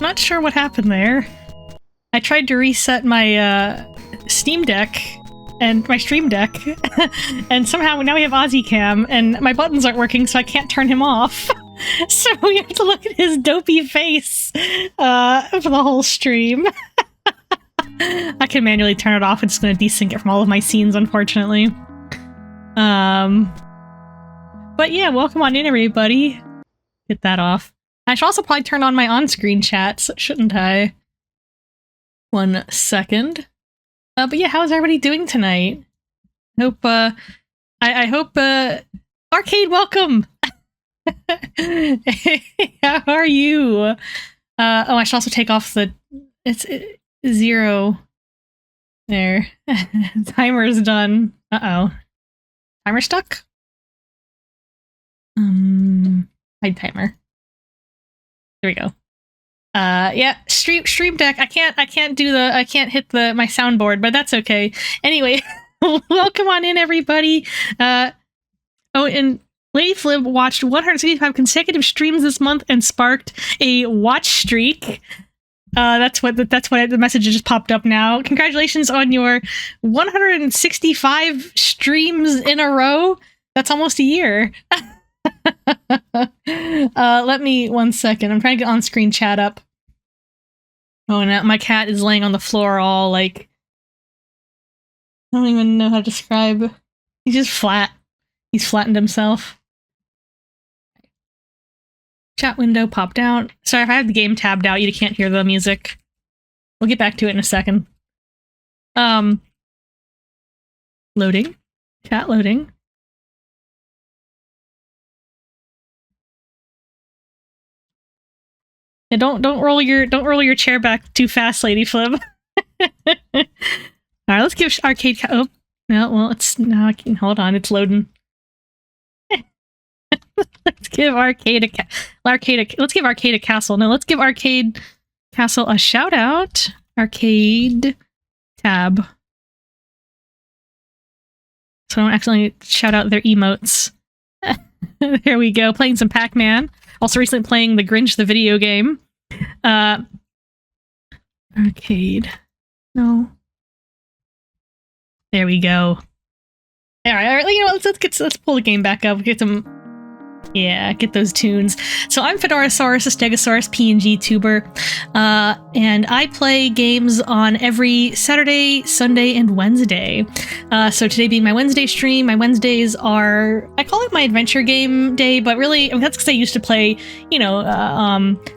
not sure what happened there. I tried to reset my Steam Deck and my Stream Deck, and somehow now we have Ozzycam, and my buttons aren't working, so I can't turn him off. So we have to look at his dopey face for the whole stream. I can manually turn it off. It's just going to desync it from all of my scenes, unfortunately. But yeah, welcome on in, everybody. Get that off. I should also probably turn on my on-screen chats, shouldn't I? 1 second. But yeah, how's everybody doing tonight? Hope, I hope, Arcade, welcome! How are you? Oh, I should also take off the... It's 0. There. Timer's done. Uh-oh. Timer stuck? Hide timer. There we go. Yeah, stream deck. I can't hit my soundboard, but that's okay. Anyway, welcome on in, everybody. Oh, and Lady Flib watched 165 consecutive streams this month and sparked a watch streak. That's what the message just popped up now. Congratulations on your 165 streams in a row. That's almost a year. Let me 1 second. I'm trying to get on-screen chat up. Oh, and my cat is laying on the floor all like... I don't even know how to describe. He's just flat. He's flattened himself. Chat window popped out. Sorry, if I have the game tabbed out, you can't hear the music. We'll get back to it in a second. Loading. Chat loading. Yeah, don't roll your chair back too fast, Lady Flib. All right, let's give Arcade. Oh no, well it's now. I can hold on. It's loading. Let's give Arcade let's give Arcade a castle. No, let's give Arcade Castle a shout out. Arcade tab. So I don't accidentally shout out their emotes. There we go. Playing some Pac-Man. Also recently playing The Grinch, the video game. Arcade. No. There we go. Alright, you know what, let's pull the game back up, get some... Yeah, get those tunes. So I'm Fedorasaurus, a Stegosaurus PNG tuber, and I play games on every Saturday, Sunday, and Wednesday. So today being my Wednesday stream, my Wednesdays are, I call it my adventure game day, but really, I mean, that's because I used to play, you know,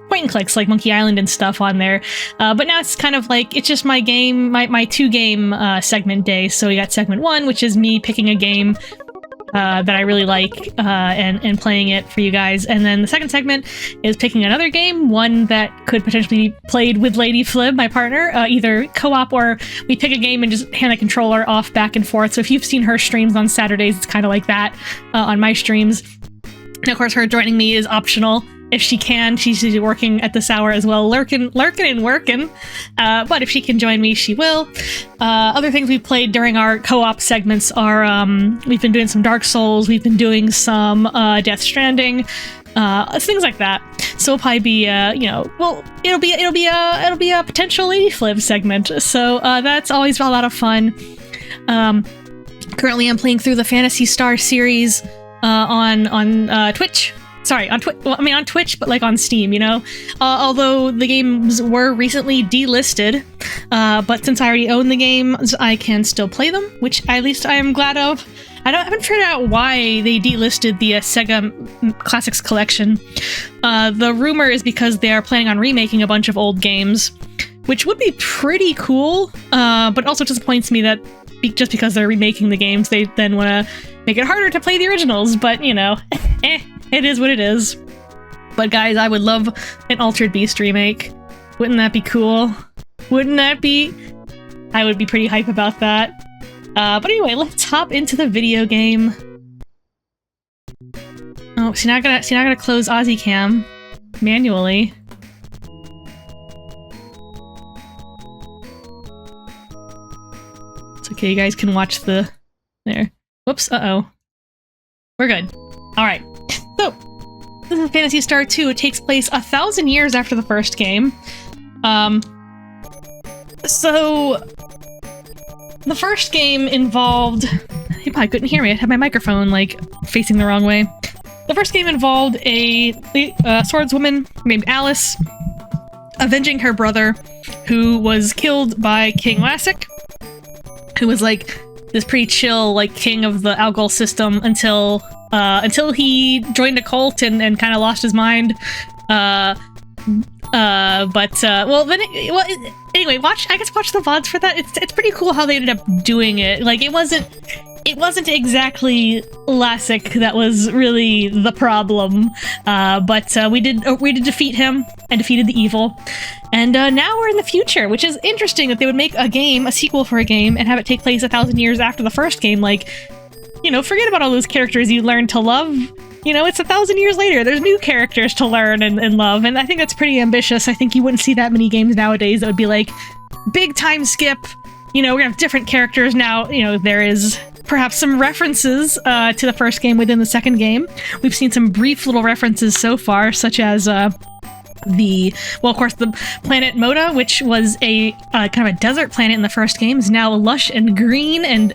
point and clicks like Monkey Island and stuff on there. But now it's kind of like, it's just my game, my 2-game segment day. So we got segment 1, which is me picking a game that I really like and playing it for you guys. And then the second segment is picking another game, one that could potentially be played with Lady Flib, my partner, either co-op or we pick a game and just hand a controller off back and forth. So if you've seen her streams on Saturdays, it's kind of like that on my streams. And of course, her joining me is optional. If she can, she's usually working at this hour as well, lurking and working. But if she can join me, she will. Other things we've played during our co-op segments are we've been doing some Dark Souls, we've been doing some Death Stranding, things like that. So it'll probably be you know, well, it'll be a potential Lady Flib segment. So that's always a lot of fun. Currently, I'm playing through the Phantasy Star series on Twitch. Sorry, on Twitch, but like on Steam, you know? Although the games were recently delisted, but since I already own the games, I can still play them, which at least I am glad of. I haven't figured out why they delisted the Sega Classics Collection. The rumor is because they are planning on remaking a bunch of old games, which would be pretty cool, but also disappoints me that just because they're remaking the games, they then want to make it harder to play the originals, but, you know, it is what it is. But guys, I would love an Altered Beast remake. Wouldn't that be cool? Wouldn't that be? I would be pretty hype about that. But anyway, let's hop into the video game. Oh, see now I gotta close Ozzycam manually. It's okay, you guys can watch the... There. Whoops, uh-oh. We're good. Alright. So, this is Phantasy Star II. It takes place 1,000 years after the first game. So the first game involved... You probably couldn't hear me. I had my microphone, like, facing the wrong way. The first game involved a swordswoman named Alice avenging her brother, who was killed by King Lassic, who was, like, this pretty chill, like, king of the Algol system until he joined a cult and kind of lost his mind. Anyway, watch the VODs for that. It's pretty cool how they ended up doing it. Like, it wasn't exactly Lassic that was really the problem, but we did defeat him and defeated the evil, and now we're in the future, which is interesting that they would make a sequel for a game, and have it take place 1,000 years after the first game. Like, you know, forget about all those characters you learned to love. You know, it's 1,000 years later. There's new characters to learn and love, and I think that's pretty ambitious. I think you wouldn't see that many games nowadays that would be like, big time skip, you know, we're gonna have different characters now. You know, there is perhaps some references to the first game within the second game. We've seen some brief little references so far, such as of course, the planet Moda, which was a kind of a desert planet in the first game, is now lush and green and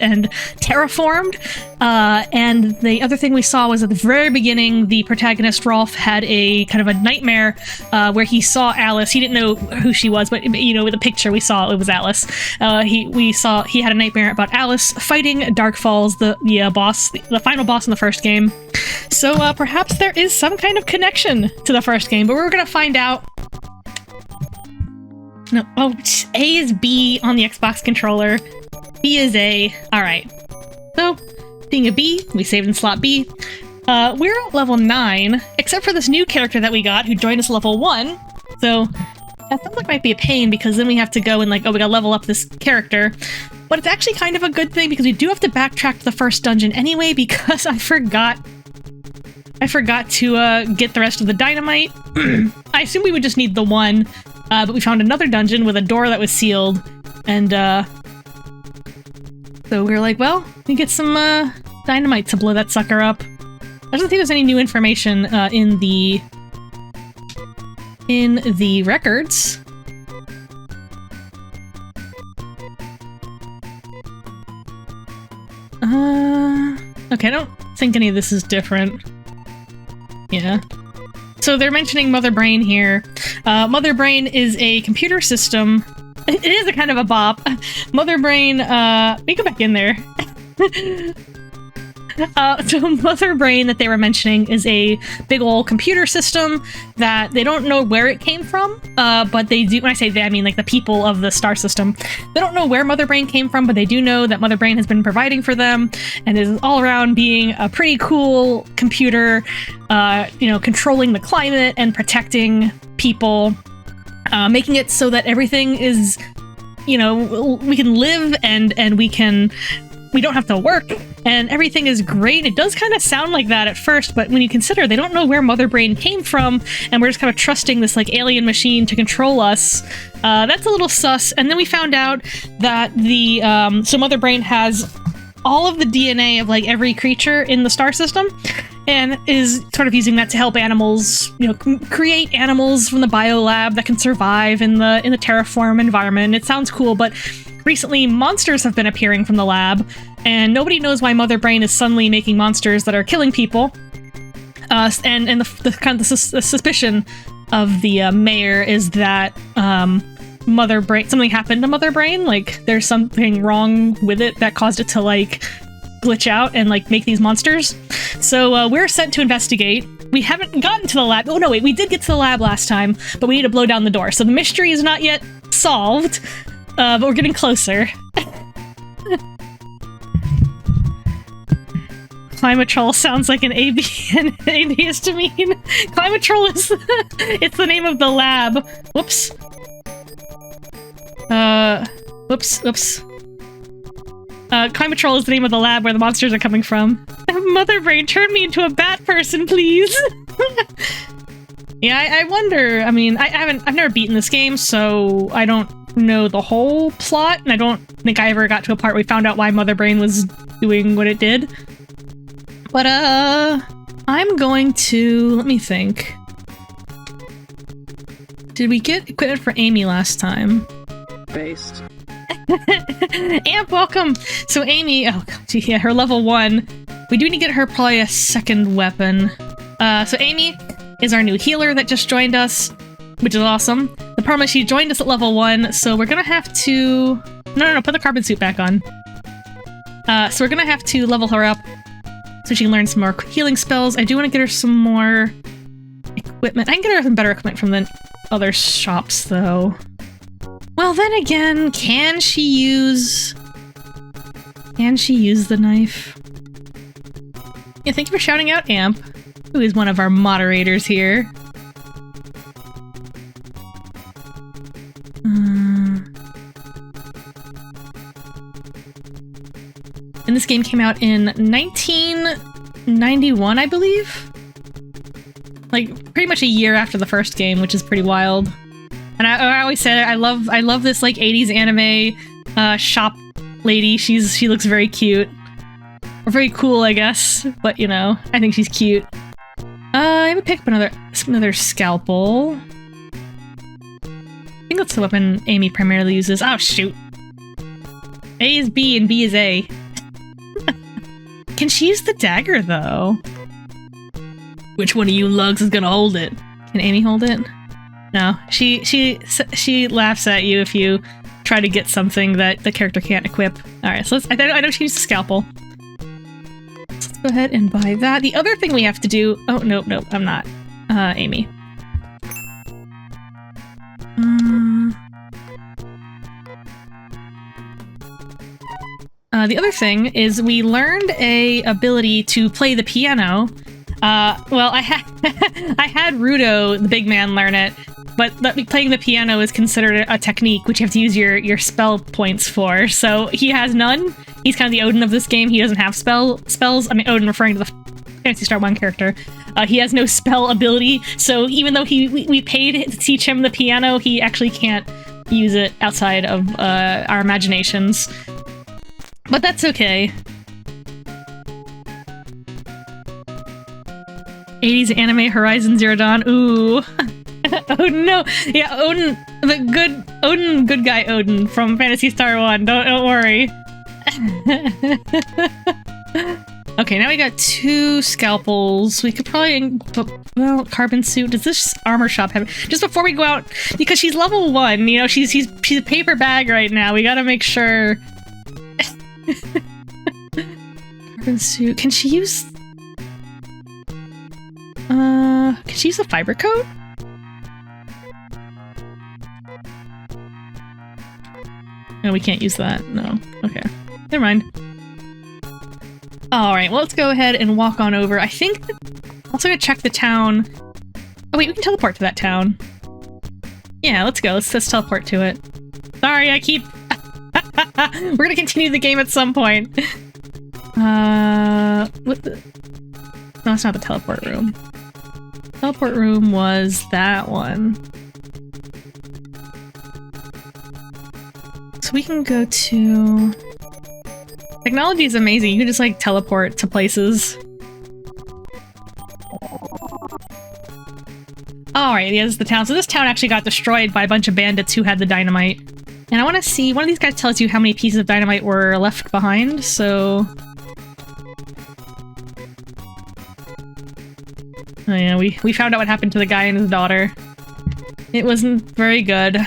terraformed. And the other thing we saw was at the very beginning, the protagonist Rolf had a kind of a nightmare where he saw Alice. He didn't know who she was, but you know, with the picture we saw, it was Alice. He had a nightmare about Alice fighting Darkfalls, the final boss in the first game. So perhaps there is some kind of connection to the first game, but we're gonna find out. No, oh, A is B on the Xbox controller. B is A. All right. So, being a B, we saved in slot B. We're at level 9, except for this new character that we got, who joined us level 1. So, that sounds like might be a pain, because then we have to go and like, oh, we gotta level up this character. But it's actually kind of a good thing, because we do have to backtrack to the first dungeon anyway, because I forgot to get the rest of the dynamite. I assume we would just need the one, but we found another dungeon with a door that was sealed, and so we were like, well, we get some dynamite to blow that sucker up. I don't think there's any new information in the records. Okay, I don't think any of this is different. Yeah. So they're mentioning Mother Brain here. Mother Brain is a computer system. It is a kind of a bop. Mother Brain, we go back in there. So Mother Brain that they were mentioning is a big old computer system that they don't know where it came from, but they do, when I say they, I mean like the people of the star system. They don't know where Mother Brain came from, but they do know that Mother Brain has been providing for them and is all around being a pretty cool computer, you know, controlling the climate and protecting people, making it so that everything is, you know, we can live and we don't have to work, and everything is great. It does kind of sound like that at first, but when you consider they don't know where Mother Brain came from, and we're just kind of trusting this like alien machine to control us, that's a little sus. And then we found out that so Mother Brain has all of the DNA of like every creature in the star system, and is sort of using that to help animals, you know, create animals from the biolab that can survive in the terraform environment. It sounds cool, but recently, monsters have been appearing from the lab, and nobody knows why Mother Brain is suddenly making monsters that are killing people. And the suspicion of the mayor is that Mother Brain, something happened to Mother Brain. Like there's something wrong with it that caused it to like glitch out and like make these monsters. So we're sent to investigate. We haven't gotten to the lab. Oh no, wait, we did get to the lab last time, but we need to blow down the door. So the mystery is not yet solved. But we're getting closer. Climate Troll sounds like an atheist to me. Climate Troll is it's the name of the lab. Whoops. Whoops. Climate Troll is the name of the lab where the monsters are coming from. Mother Brain, turn me into a bat person, please. Yeah, I wonder. I mean, I've never beaten this game, so I don't know the whole plot, and I don't think I ever got to a part where we found out why Mother Brain was doing what it did. But I'm going to... let me think. Did we get equipment for Amy last time? Based. Amp, welcome! So Amy... oh, God, yeah, her level 1. We do need to get her probably a second weapon. So Amy is our new healer that just joined us, which is awesome. The problem is she joined us at level 1, so we're gonna have to... No, put the carbon suit back on. So we're gonna have to level her up so she can learn some more healing spells. I do want to get her some more equipment. I can get her some better equipment from the other shops, though. Well, then again, can she use the knife? Yeah, thank you for shouting out Amp, who is one of our moderators here. And this game came out in 1991, I believe? Like, pretty much a year after the first game, which is pretty wild. And I always said I love this, like, 80s anime shop lady. She looks very cute. Or very cool, I guess. But, you know, I think she's cute. I'm gonna pick up another scalpel. I think that's the weapon Amy primarily uses. Oh, shoot. A is B and B is A. Can she use the dagger, though? Which one of you lugs is gonna hold it? Can Amy hold it? No. She laughs at you if you try to get something that the character can't equip. Alright, so I know she used a scalpel. Let's go ahead and buy that. The other thing we have to do... oh, nope, I'm not. Amy. The other thing is we learned a ability to play the piano. Well, I had Rudo, the big man, learn it, but playing the piano is considered a technique which you have to use your spell points for. So he has none. He's kind of the Odin of this game. He doesn't have spells. I mean, Odin referring to the Phantasy Star I character. He has no spell ability, so even though we paid to teach him the piano, he actually can't use it outside of our imaginations. But that's okay. 80s anime Horizon Zero Dawn. Ooh. Oh no. Yeah, Odin, the good guy Odin from Phantasy Star 1. Don't worry. Okay, now we got 2 scalpels. We could probably... well, carbon suit. Does this armor shop have... just before we go out, because she's level 1, you know, she's a paper bag right now. We gotta make sure... carbon suit. Can she use... can she use a fiber coat? No, we can't use that. No. Okay. Never mind. Alright, well, let's go ahead and walk on over. I think... also gonna check the town. Oh wait, we can teleport to that town. Yeah, let's go. Let's teleport to it. Sorry, I keep... we're gonna continue the game at some point. What the... no, it's not the teleport room. Teleport room was that one. So we can go to... technology is amazing. You can just, like, teleport to places. Alright, yeah, this is the town. So this town actually got destroyed by a bunch of bandits who had the dynamite. And I want to see... one of these guys tells you how many pieces of dynamite were left behind, so... oh yeah, we found out what happened to the guy and his daughter. It wasn't very good.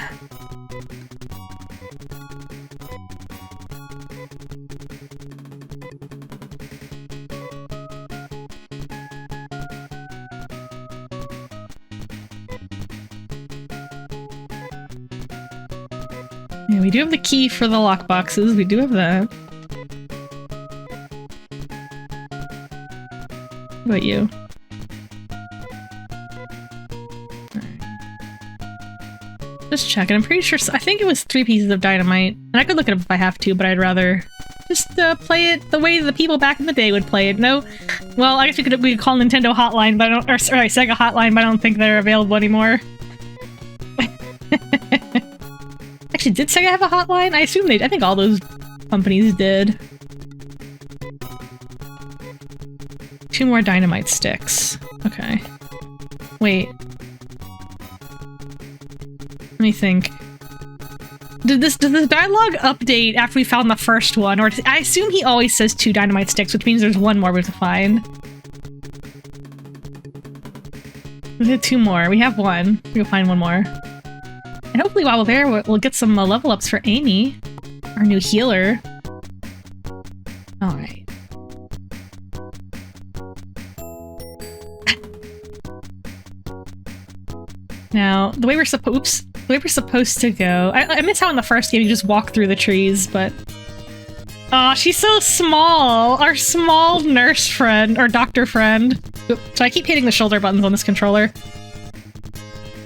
Yeah, we do have the key for the lockboxes. We do have that. What about you? Just checking. I'm pretty sure... I think it was 3 pieces of dynamite. And I could look it up if I have to, but I'd rather just play it the way the people back in the day would play it. No... well, I guess we could call Nintendo Hotline, but I don't... or sorry, Sega Hotline, but I don't think they're available anymore. Actually, did Sega have a hotline? I assume they... I think all those companies did. 2 more dynamite sticks. Okay. Wait. Let me think. Did the dialogue update after we found the first one? Or I assume he always says 2 dynamite sticks, which means there's 1 more we have to find. We have 2 more. We have 1. We'll find 1 more. And hopefully while we're there, we'll get some level ups for Amy, our new healer. Alright. Now, the way we're supposed to go... I miss how in the first game you just walk through the trees, but... Aw, she's so small! Our small nurse friend, or doctor friend. So I keep hitting the shoulder buttons on this controller.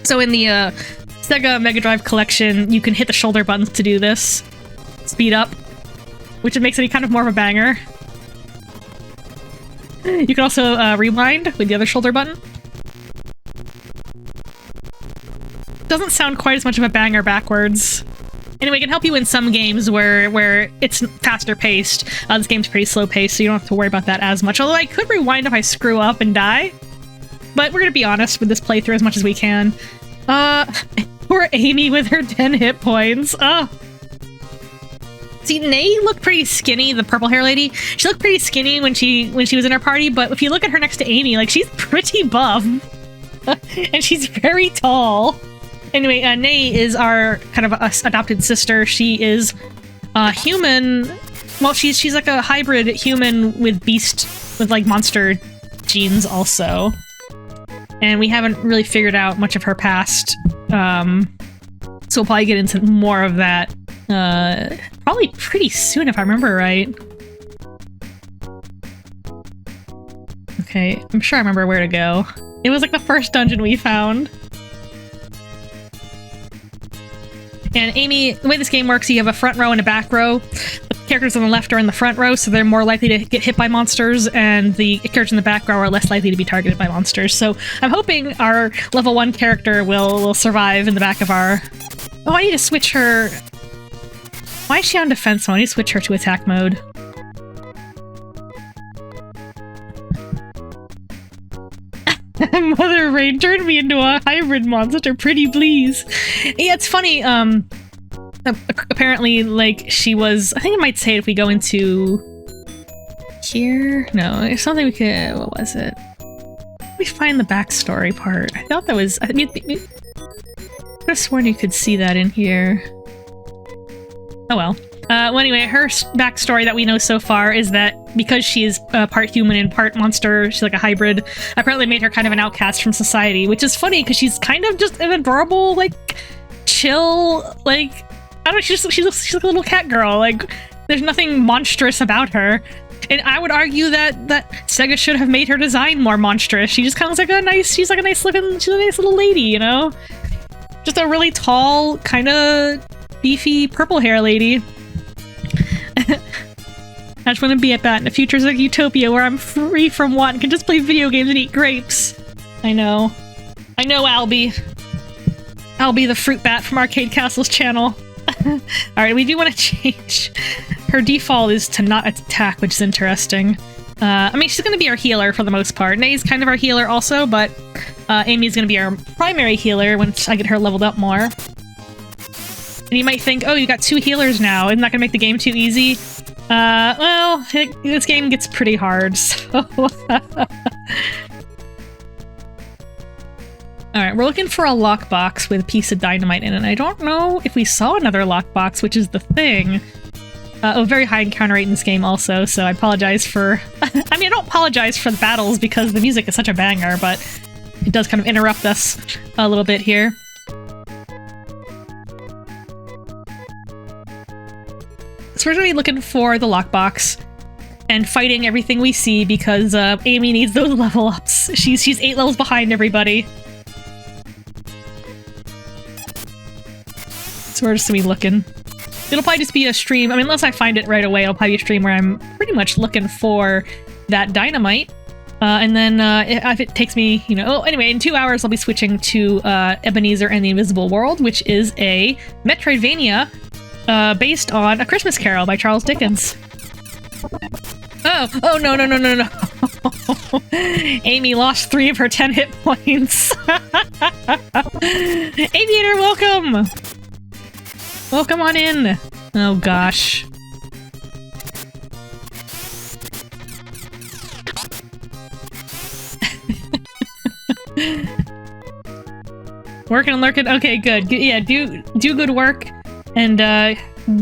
So in the Sega Mega Drive collection, you can hit the shoulder buttons to do this. Speed up. Which makes it kind of more of a banger. You can also rewind with the other shoulder button. Doesn't sound quite as much of a banger backwards. Anyway, it can help you in some games where it's faster paced. This game's pretty slow paced, so you don't have to worry about that as much. Although I could rewind if I screw up and die. But we're gonna be honest with this playthrough as much as we can. Poor Amy with her 10 hit points. See, Nay looked pretty skinny, the purple hair lady. She looked pretty skinny when she was in her party, but if you look at her next to Amy, like, she's pretty buff. And she's very tall. Anyway, Nay is our kind of adopted sister. She is human. Well, she's like a hybrid human with beast, with like monster genes also. And we haven't really figured out much of her past. So we'll probably get into more of that probably pretty soon if I remember right. Okay, I'm sure I remember where to go. It was like the first dungeon we found. And Amy, the way this game works, you have a front row and a back row. The characters on the left are in the front row, so they're more likely to get hit by monsters, and the characters in the back row are less likely to be targeted by monsters. So I'm hoping our level 1 character will survive in the back of our... Oh, I need to switch her... Why is she on defense mode? I need to switch her to attack mode. Mother Rain turned me into a hybrid monster, pretty please. Yeah, it's funny, apparently, like, she was... I think it might say it if we go into... Here? No, it's something we could... What was it? We find the backstory part. I thought that was... I mean, I could have sworn you could see that in here. Oh well. Well, anyway, her backstory that we know so far is that because she's part human and part monster, she's like a hybrid, apparently made her kind of an outcast from society, which is funny because she's kind of just an adorable, like, chill, like, I don't know, she's like a little cat girl, like, there's nothing monstrous about her. And I would argue that Sega should have made her design more monstrous. She just kind of looks like she's a nice little lady, you know? Just a really tall, kind of beefy purple hair lady. I just want to be at that in a future like utopia where I'm free from want and can just play video games and eat grapes. I know, Albie. Albie the fruit bat from Arcade Castle's channel. Alright, we do want to change. Her default is to not attack, which is interesting. I mean, she's going to be our healer for the most part. Nay's kind of our healer also, but Amy's going to be our primary healer once I get her leveled up more. And you might think, oh, you got 2 healers now. Isn't that gonna make the game too easy? Well, this game gets pretty hard, so... Alright, we're looking for a lockbox with a piece of dynamite in it. I don't know if we saw another lockbox, which is the thing. Very high encounter rate in this game also, so I apologize for... I mean, I don't apologize for the battles because the music is such a banger, but it does kind of interrupt us a little bit here. So we're going to be looking for the lockbox and fighting everything we see because Amy needs those level ups. She's 8 levels behind everybody. So we're just going to be looking. It'll probably just be a stream. I mean, unless I find it right away, it'll probably be a stream where I'm pretty much looking for that dynamite. And then if it takes me, you know... Oh, anyway, in 2 hours I'll be switching to Ebenezer and the Invisible World, which is a Metroidvania based on A Christmas Carol by Charles Dickens. Oh no. Amy lost 3 of her 10 hit points. Aviator, welcome! Welcome on in. Oh gosh. Working and lurking. Okay, good. Yeah, do good work and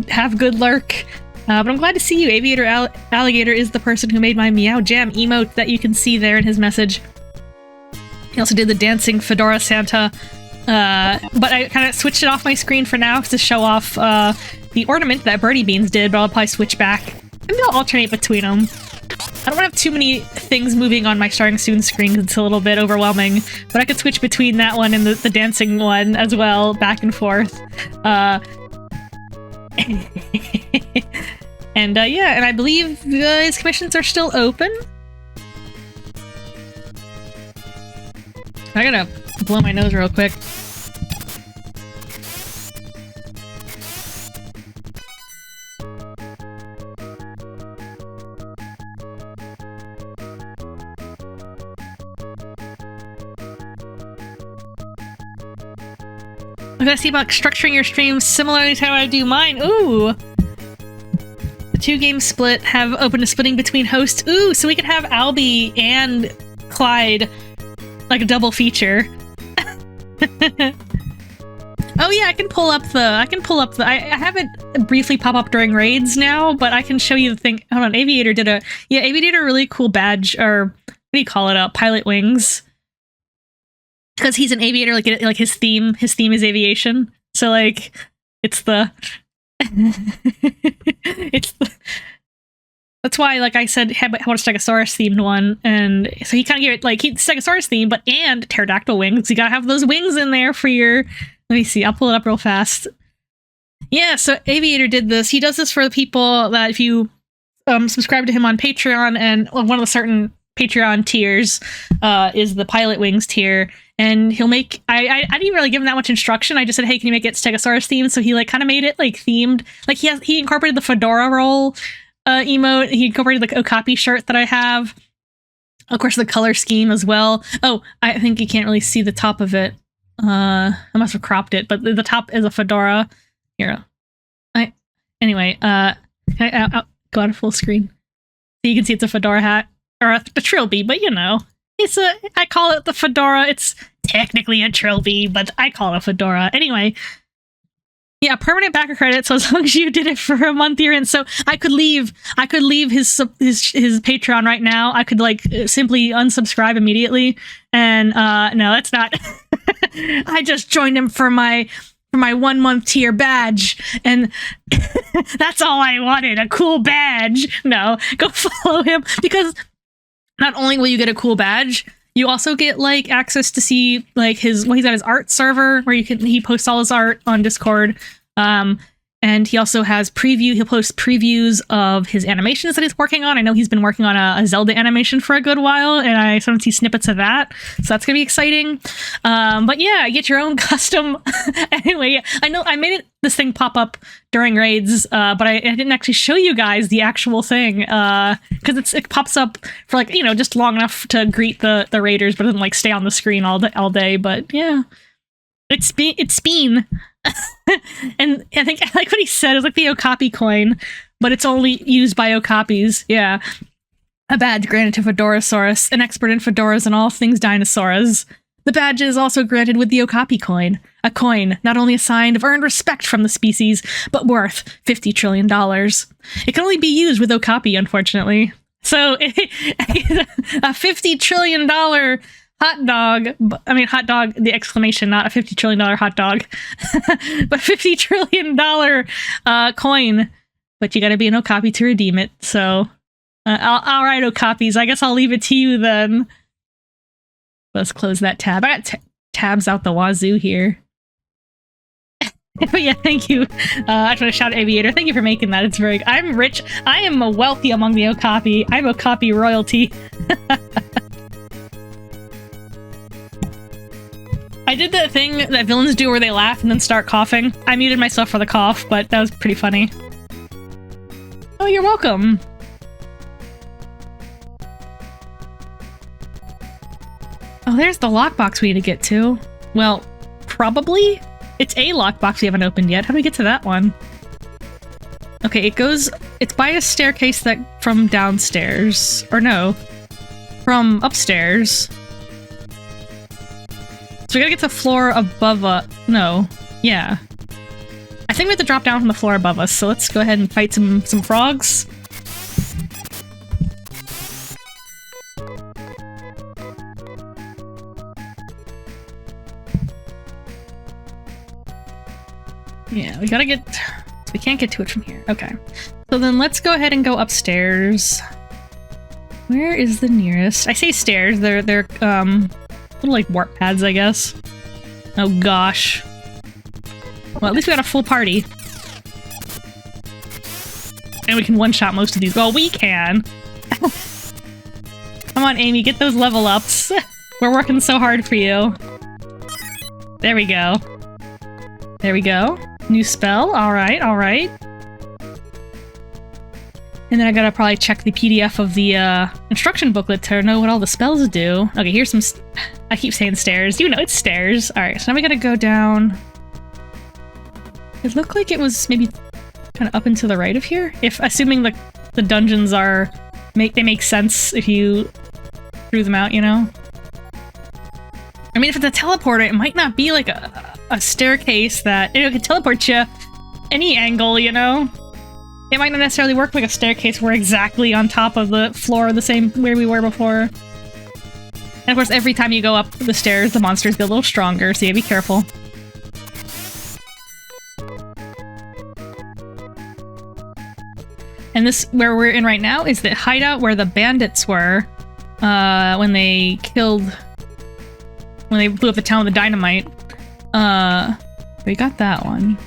have good lurk. But I'm glad to see you. Aviator Alligator is the person who made my Meow Jam emote that you can see there in his message. He also did the dancing Fedora Santa, but I kind of switched it off my screen for now to show off the ornament that Birdie Beans did, but I'll probably switch back. Maybe I'll alternate between them. I don't want to have too many things moving on my Starting Soon screen, it's a little bit overwhelming, but I could switch between that one and the dancing one as well, back and forth. And yeah, and I believe his commissions are still open. I gotta blow my nose real quick. I'm gonna see about structuring your streams similarly to how I do mine. Ooh! The 2-game split have opened a splitting between hosts. Ooh, so we could have Albie and Clyde like a double feature. Oh yeah, I can pull up the I have it briefly pop up during raids now, but I can show you the thing. Hold on, Aviator did a really cool badge, or what do you call it? Pilot wings. Because he's an aviator, like his theme is aviation. So like, it's the that's why, like I said, how about a Stegosaurus themed one, and so he kind of gave it like Stegosaurus theme, but and pterodactyl wings. You gotta have those wings in there for your. Let me see. I'll pull it up real fast. Yeah, so Aviator did this. He does this for the people that if you subscribe to him on Patreon, and one of the certain Patreon tiers is the Pilot Wings tier, and he'll make I didn't even really give him that much instruction. I just said, hey, can you make it Stegosaurus themed? So he like kind of made it like themed, like he incorporated the fedora roll emote. He incorporated like Okapi shirt that I have, of course the color scheme as well. Oh, I think you can't really see the top of it. I must have cropped it, but the top is a fedora. Here, anyway, I'll go out of full screen so you can see it's a fedora hat. Or a trilby, but you know, I call it the fedora. It's technically a trilby, but I call it a fedora. Anyway, yeah, permanent backer credit. So as long as you did it for a month you're in, so I could leave his Patreon right now. I could like simply unsubscribe immediately, and no, that's not. I just joined him for my 1 month tier badge, and that's all I wanted, a cool badge. No, go follow him, because not only will you get a cool badge, you also get like access to see like he's got his art server where he posts all his art on Discord. And he also has he'll post previews of his animations that he's working on. I know he's been working on a Zelda animation for a good while, and I sometimes see snippets of that. So that's gonna be exciting. But yeah, get your own custom. Anyway, I know I made this thing pop up during raids, but I didn't actually show you guys the actual thing, because it pops up for like, you know, just long enough to greet the raiders, but it doesn't like stay on the screen all day. But yeah, it's Speen. And I think I like what he said. It's like the Okapi coin, but it's only used by Okapis. Yeah. A badge granted to Fedorasaurus, an expert in fedoras and all things dinosaurs. The badge is also granted with the Okapi coin, a coin not only a sign of earned respect from the species, but worth $50 trillion. It can only be used with Okapi, unfortunately. So, a $50 trillion hot dog, hot dog, the exclamation, not a $50 trillion hot dog, but $50 trillion coin. But you gotta be an Okapi to redeem it. So, all right, Okapis, I guess I'll leave it to you then. Let's close that tab. I got tabs out the wazoo here. But yeah, thank you. I just want to shout out Aviator. Thank you for making that. It's very. I'm rich. I am a wealthy among the Okapi. I'm Okapi royalty. I did that thing that villains do where they laugh and then start coughing. I muted myself for the cough, but that was pretty funny. Oh, you're welcome. Oh, there's the lockbox we need to get to. Well, probably. It's a lockbox we haven't opened yet. How do we get to that one? Okay, it's by a staircase that from downstairs. Or no, from upstairs. So we gotta get to the floor above no. Yeah. I think we have to drop down from the floor above us, so let's go ahead and fight some frogs. Yeah, we gotta get... We can't get to it from here. Okay. So then let's go ahead and go upstairs. Where is the nearest? I say stairs. They're little like warp pads, I guess. Oh gosh. Well, at least we got a full party. And we can one-shot most of these. Well, we can! Come on, Amy, get those level ups. We're working so hard for you. There we go. There we go. New spell. Alright, alright. And then I gotta probably check the PDF of the instruction booklet to know what all the spells do. Okay, here's some... I keep saying stairs. You know it's stairs. Alright, so now we gotta go down... It looked like it was maybe kind of up and to the right of here? If assuming the dungeons are... they make sense if you threw them out, you know? I mean, if it's a teleporter, it might not be like a staircase that... It could teleport you any angle, you know? It might not necessarily work like a staircase we're exactly on top of the floor the same where we were before. And of course, every time you go up the stairs, the monsters get a little stronger, so you gotta be careful. And this, where we're in right now, is the hideout where the bandits were when they blew up the town with the dynamite. We got that one.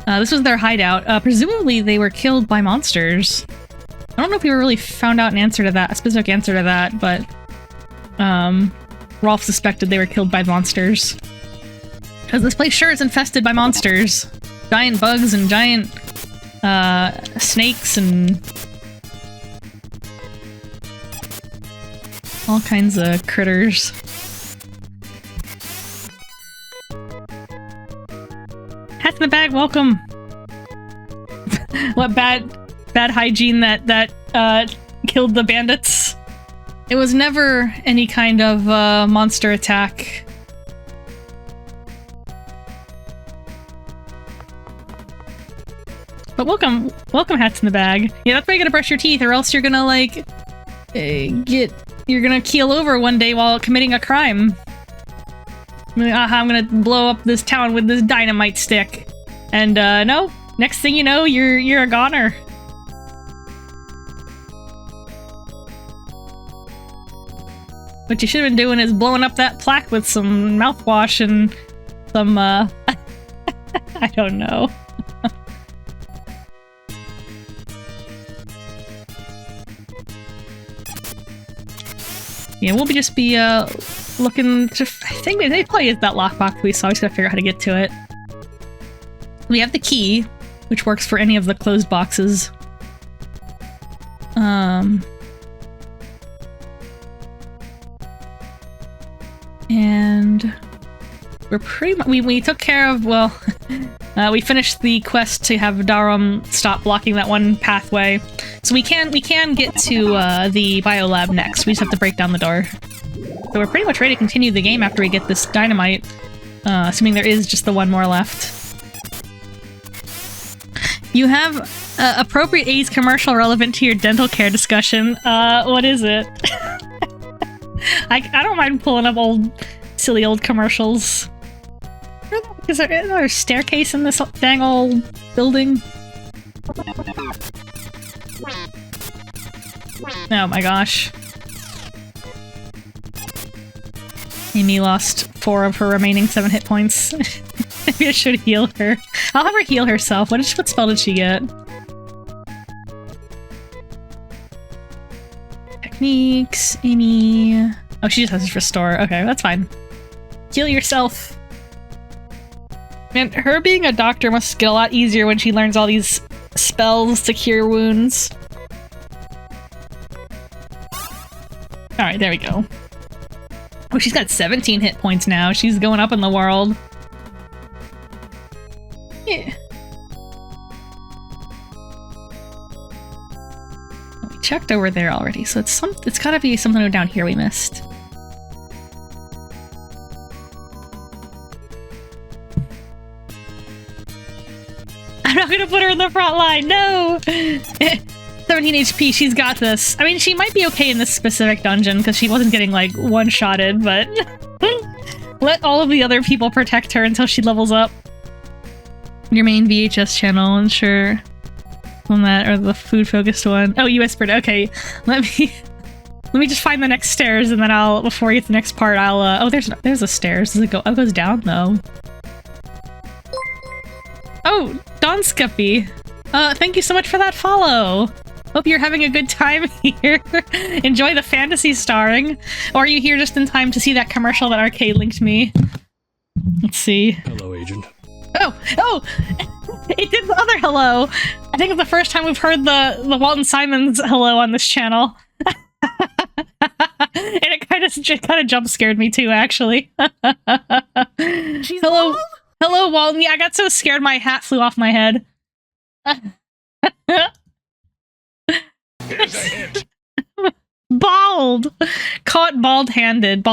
This was their hideout. Presumably they were killed by monsters. I don't know if we really found out a specific answer to that, but Rolf suspected they were killed by monsters. Because this place sure is infested by monsters. Giant bugs and giant snakes and all kinds of critters. Hats in the bag, welcome! What bad hygiene that killed the bandits? It was never any kind of monster attack. But welcome, hats in the bag. Yeah, that's why you gotta brush your teeth, or else you're gonna like you're gonna keel over one day while committing a crime. I'm gonna blow up this town with this dynamite stick, and no, next thing you know, you're a goner. What you should have been doing is blowing up that plaque with some mouthwash and some I don't know. Yeah, we'll just be looking to... I think it probably is that lockbox we saw. We just gotta figure out how to get to it. We have the key, which works for any of the closed boxes. And we're pretty much... We took care of... Well, we finished the quest to have Darum stop blocking that one pathway. So we can get to the biolab next. We just have to break down the door. So we're pretty much ready to continue the game after we get this dynamite. Assuming there is just the one more left. You have appropriate AIDS commercial relevant to your dental care discussion. What is it? I don't mind pulling up silly old commercials. Is there a staircase in this dang old building? Oh my gosh. Amy lost 4 of her remaining 7 hit points. Maybe I should heal her. I'll have her heal herself. What spell did she get? Techniques, Amy... Oh, she just has to restore. Okay, that's fine. Heal yourself. Man, her being a doctor must get a lot easier when she learns all these spells to cure wounds. Alright, there we go. Oh, she's got 17 hit points now. She's going up in the world. Yeah. We checked over there already, so it's gotta be something down here we missed. I'm not gonna put her in the front line, no! 17 HP, she's got this. I mean, she might be okay in this specific dungeon, because she wasn't getting, like, one-shotted, but... let all of the other people protect her until she levels up. Your main VHS channel, and sure... on that, or the food-focused one. Oh, you whispered, okay. Let me just find the next stairs, and then I'll, before we get to the next part, I'll, oh, there's a stairs. Does it go, oh, it goes down, though. Oh, Don Scuppy. Thank you so much for that follow. Hope you're having a good time here. Enjoy the fantasy starring. Or are you here just in time to see that commercial that Arcade linked me? Let's see. Hello, Agent. Oh! It did the other hello! I think it's the first time we've heard the Walton Simons hello on this channel. And it kind of jump scared me too, actually. She's hello, bald? hello, Walton. Yeah, I got so scared my hat flew off my head. Here's a hint. Bald! Caught bald-headed.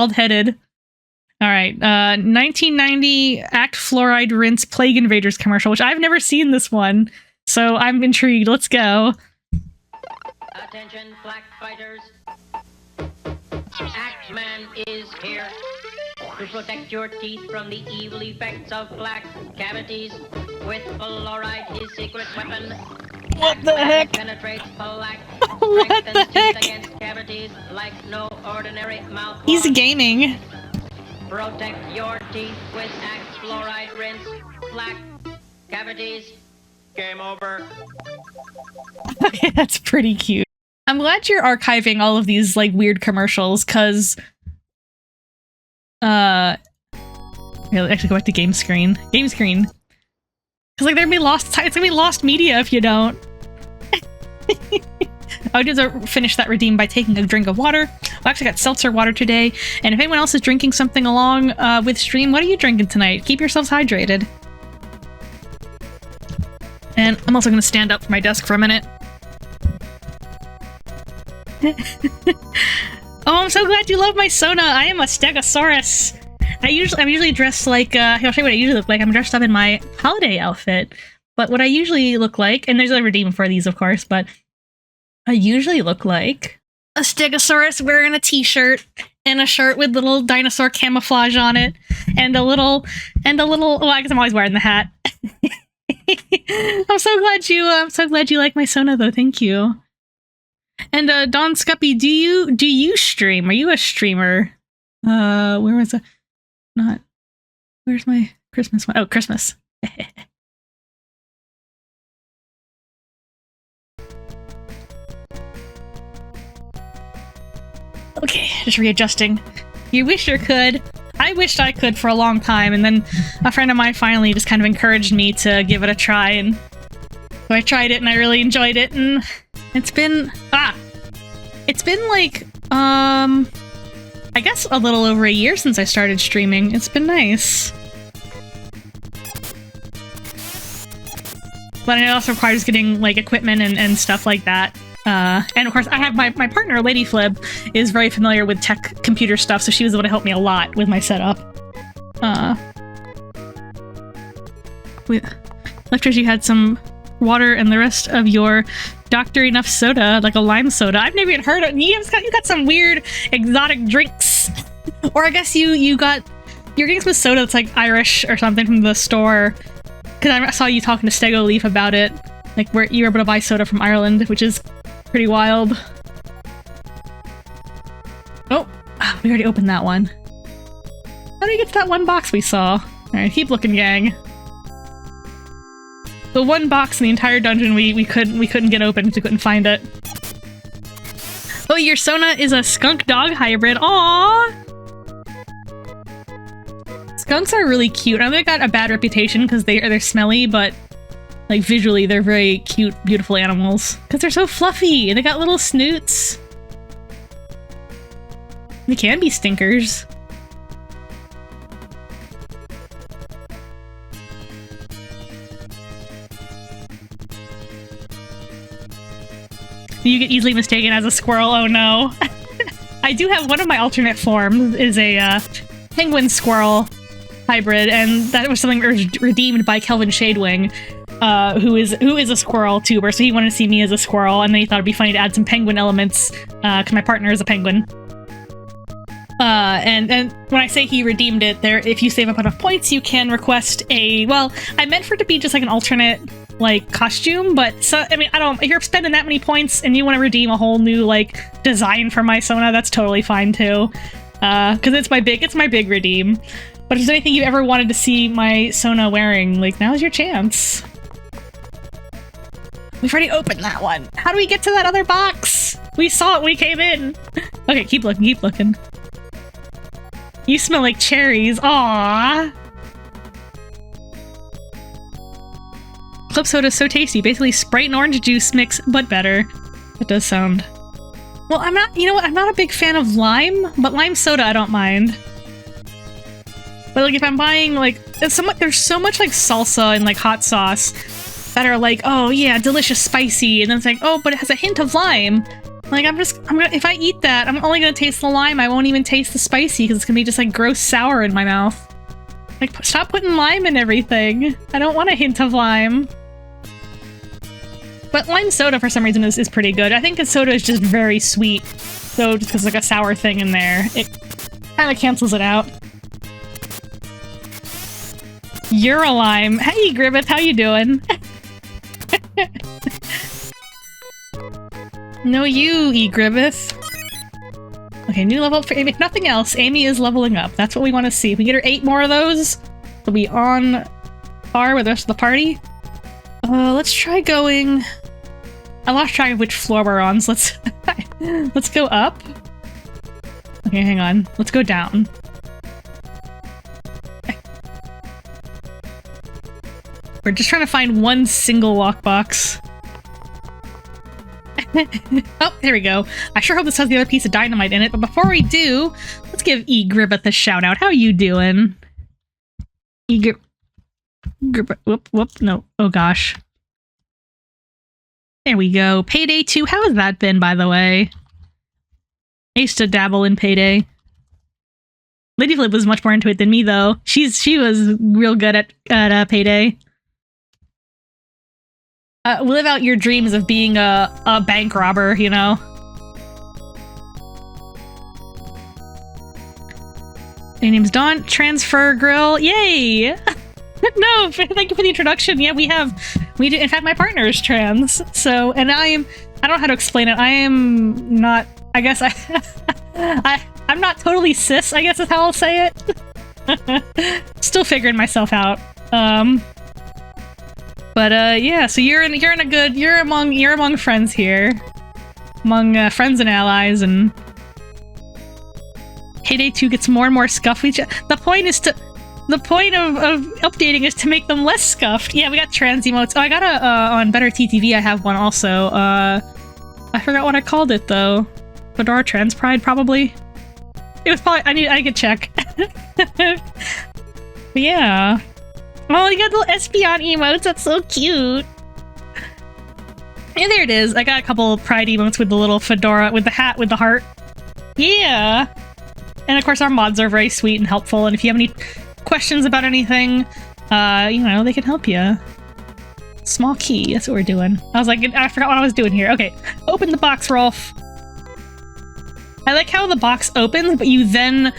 Alright, 1990 Act Fluoride Rinse Plague Invaders commercial, which I've never seen this one, so I'm intrigued. Let's go. Attention, black fighters. Axeman is here to protect your teeth from the evil effects of plaque cavities. With fluoride, his secret weapon. What the heck? Penetrates plaque. What the heck? Against cavities like no ordinary mouthwash. He's gaming. Protect your teeth with Axe Fluoride Rinse. Plaque cavities. Game over. Okay, that's pretty cute. I'm glad you're archiving all of these, like, weird commercials, cause... Here, actually go back to game screen. Game screen. Cause, like, there'd be it's gonna be lost media if you don't. I did finish that redeem by taking a drink of water. I actually got seltzer water today, and if anyone else is drinking something along with stream, what are you drinking tonight? Keep yourselves hydrated. And I'm also gonna stand up from my desk for a minute. Oh, I'm so glad you love my Sona. I am a Stegosaurus. I'm usually dressed like, I'll show you what I usually look like. I'm dressed up in my holiday outfit. But what I usually look like, and there's a redeem for these, of course, but I usually look like a Stegosaurus wearing a t-shirt and a shirt with little dinosaur camouflage on it, and a little, well, I guess I'm always wearing the hat. I'm so glad you like my Sona, though. Thank you. And Don Scuppy, do you stream? Are you a streamer? Where was the where's my Christmas one? Oh, Christmas. Okay, just readjusting. You wish you could. I wished I could for a long time, and then a friend of mine finally just kind of encouraged me to give it a try, and so I tried it and I really enjoyed it, and it's been like, I guess a little over a year since I started streaming. It's been nice. But it also requires getting, like, equipment and stuff like that. And of course, I have my partner, Lady Flib, is very familiar with tech computer stuff, so she was able to help me a lot with my setup. Lifters, you had some water and the rest of your Dr. Enough soda, like a lime soda. I've never even heard of you got some weird exotic drinks. Or I guess you're getting some soda that's like Irish or something from the store. Because I saw you talking to Stego Leaf about it. Like where you were able to buy soda from Ireland, which is pretty wild. Oh, we already opened that one. How do we get to that one box we saw? Alright, keep looking, gang. The one box in the entire dungeon we couldn't get open because we couldn't find it. Oh, your Sona is a skunk dog hybrid. Aww! Skunks are really cute. I know they got a bad reputation because they're smelly, but like visually they're very cute, beautiful animals. Because they're so fluffy and they got little snoots. They can be stinkers. You get easily mistaken as a squirrel, oh no. I do have one of my alternate forms is a penguin squirrel hybrid, and that was something redeemed by Kelvin Shadewing, who is a squirrel tuber, so he wanted to see me as a squirrel, and then he thought it'd be funny to add some penguin elements, because my partner is a penguin. And when I say he redeemed it, there, if you save up enough points, you can request a, well, I meant for it to be just like an alternate, like, costume, but, so, I mean, if you're spending that many points and you want to redeem a whole new, like, design for my Sona, that's totally fine, too. Because it's my big redeem. But if there's anything you've ever wanted to see my Sona wearing, like, now's your chance. We've already opened that one. How do we get to that other box? We saw it when we came in. Okay, keep looking, keep looking. You smell like cherries. Aww. Club soda is so tasty. Basically Sprite and orange juice mix, but better. It does sound... Well, I'm not... You know what? I'm not a big fan of lime, but lime soda I don't mind. But, like, if I'm buying, like... There's so much, like, salsa and, like, hot sauce that are like, oh, yeah, delicious, spicy, and then it's like, oh, but it has a hint of lime. Like, if I eat that, I'm only gonna taste the lime. I won't even taste the spicy, because it's gonna be just, like, gross sour in my mouth. Like, stop putting lime in everything. I don't want a hint of lime. But lime soda, for some reason, is pretty good. I think the soda is just very sweet. So, just because, like, a sour thing in there, it kind of cancels it out. You're a lime. Hey, Gribbeth, how you doing? No, you, Gribbeth. Okay, new level up for Amy. If nothing else, Amy is leveling up. That's what we want to see. If we get her 8 more of those, we'll be on par with the rest of the party. Let's try going... I lost track of which floor we're on, so let's go up. Okay, hang on. Let's go down. We're just trying to find one single lockbox. Oh, there we go. I sure hope this has the other piece of dynamite in it, but before we do, let's give Gribbeth a shout out. How you doing? Whoop, no. Oh gosh. There we go. Payday 2, how has that been, by the way? I used to dabble in Payday. Lady Flip was much more into it than me, though. She was real good at Payday. Live out your dreams of being a bank robber, you know? Your name's Dawn. Transfer Grill. Yay! No, thank you for the introduction. Yeah, we do. In fact, my partner is trans. So, and I don't know how to explain it. I am not, I guess I'm not totally cis, I guess is how I'll say it. Still figuring myself out. But yeah, so you're among friends here. Among friends and allies, and Payday 2 gets more and more scuffed. The point of updating is to make them less scuffed. Yeah, we got trans emotes. Oh, I got on Better TTV I have one also. I forgot what I called it though. Fedora Trans Pride, probably. It was probably, I could check. But yeah. Oh, you got little Espeon emotes, that's so cute. Yeah, there it is. I got a couple Pride emotes with the little fedora, with the hat, with the heart. Yeah. And of course our mods are very sweet and helpful, and if you have any questions about anything, you know, they can help you. Small key, that's what we're doing. I was like, I forgot what I was doing here. Okay, open the box, Rolf. I like how the box opens, but you then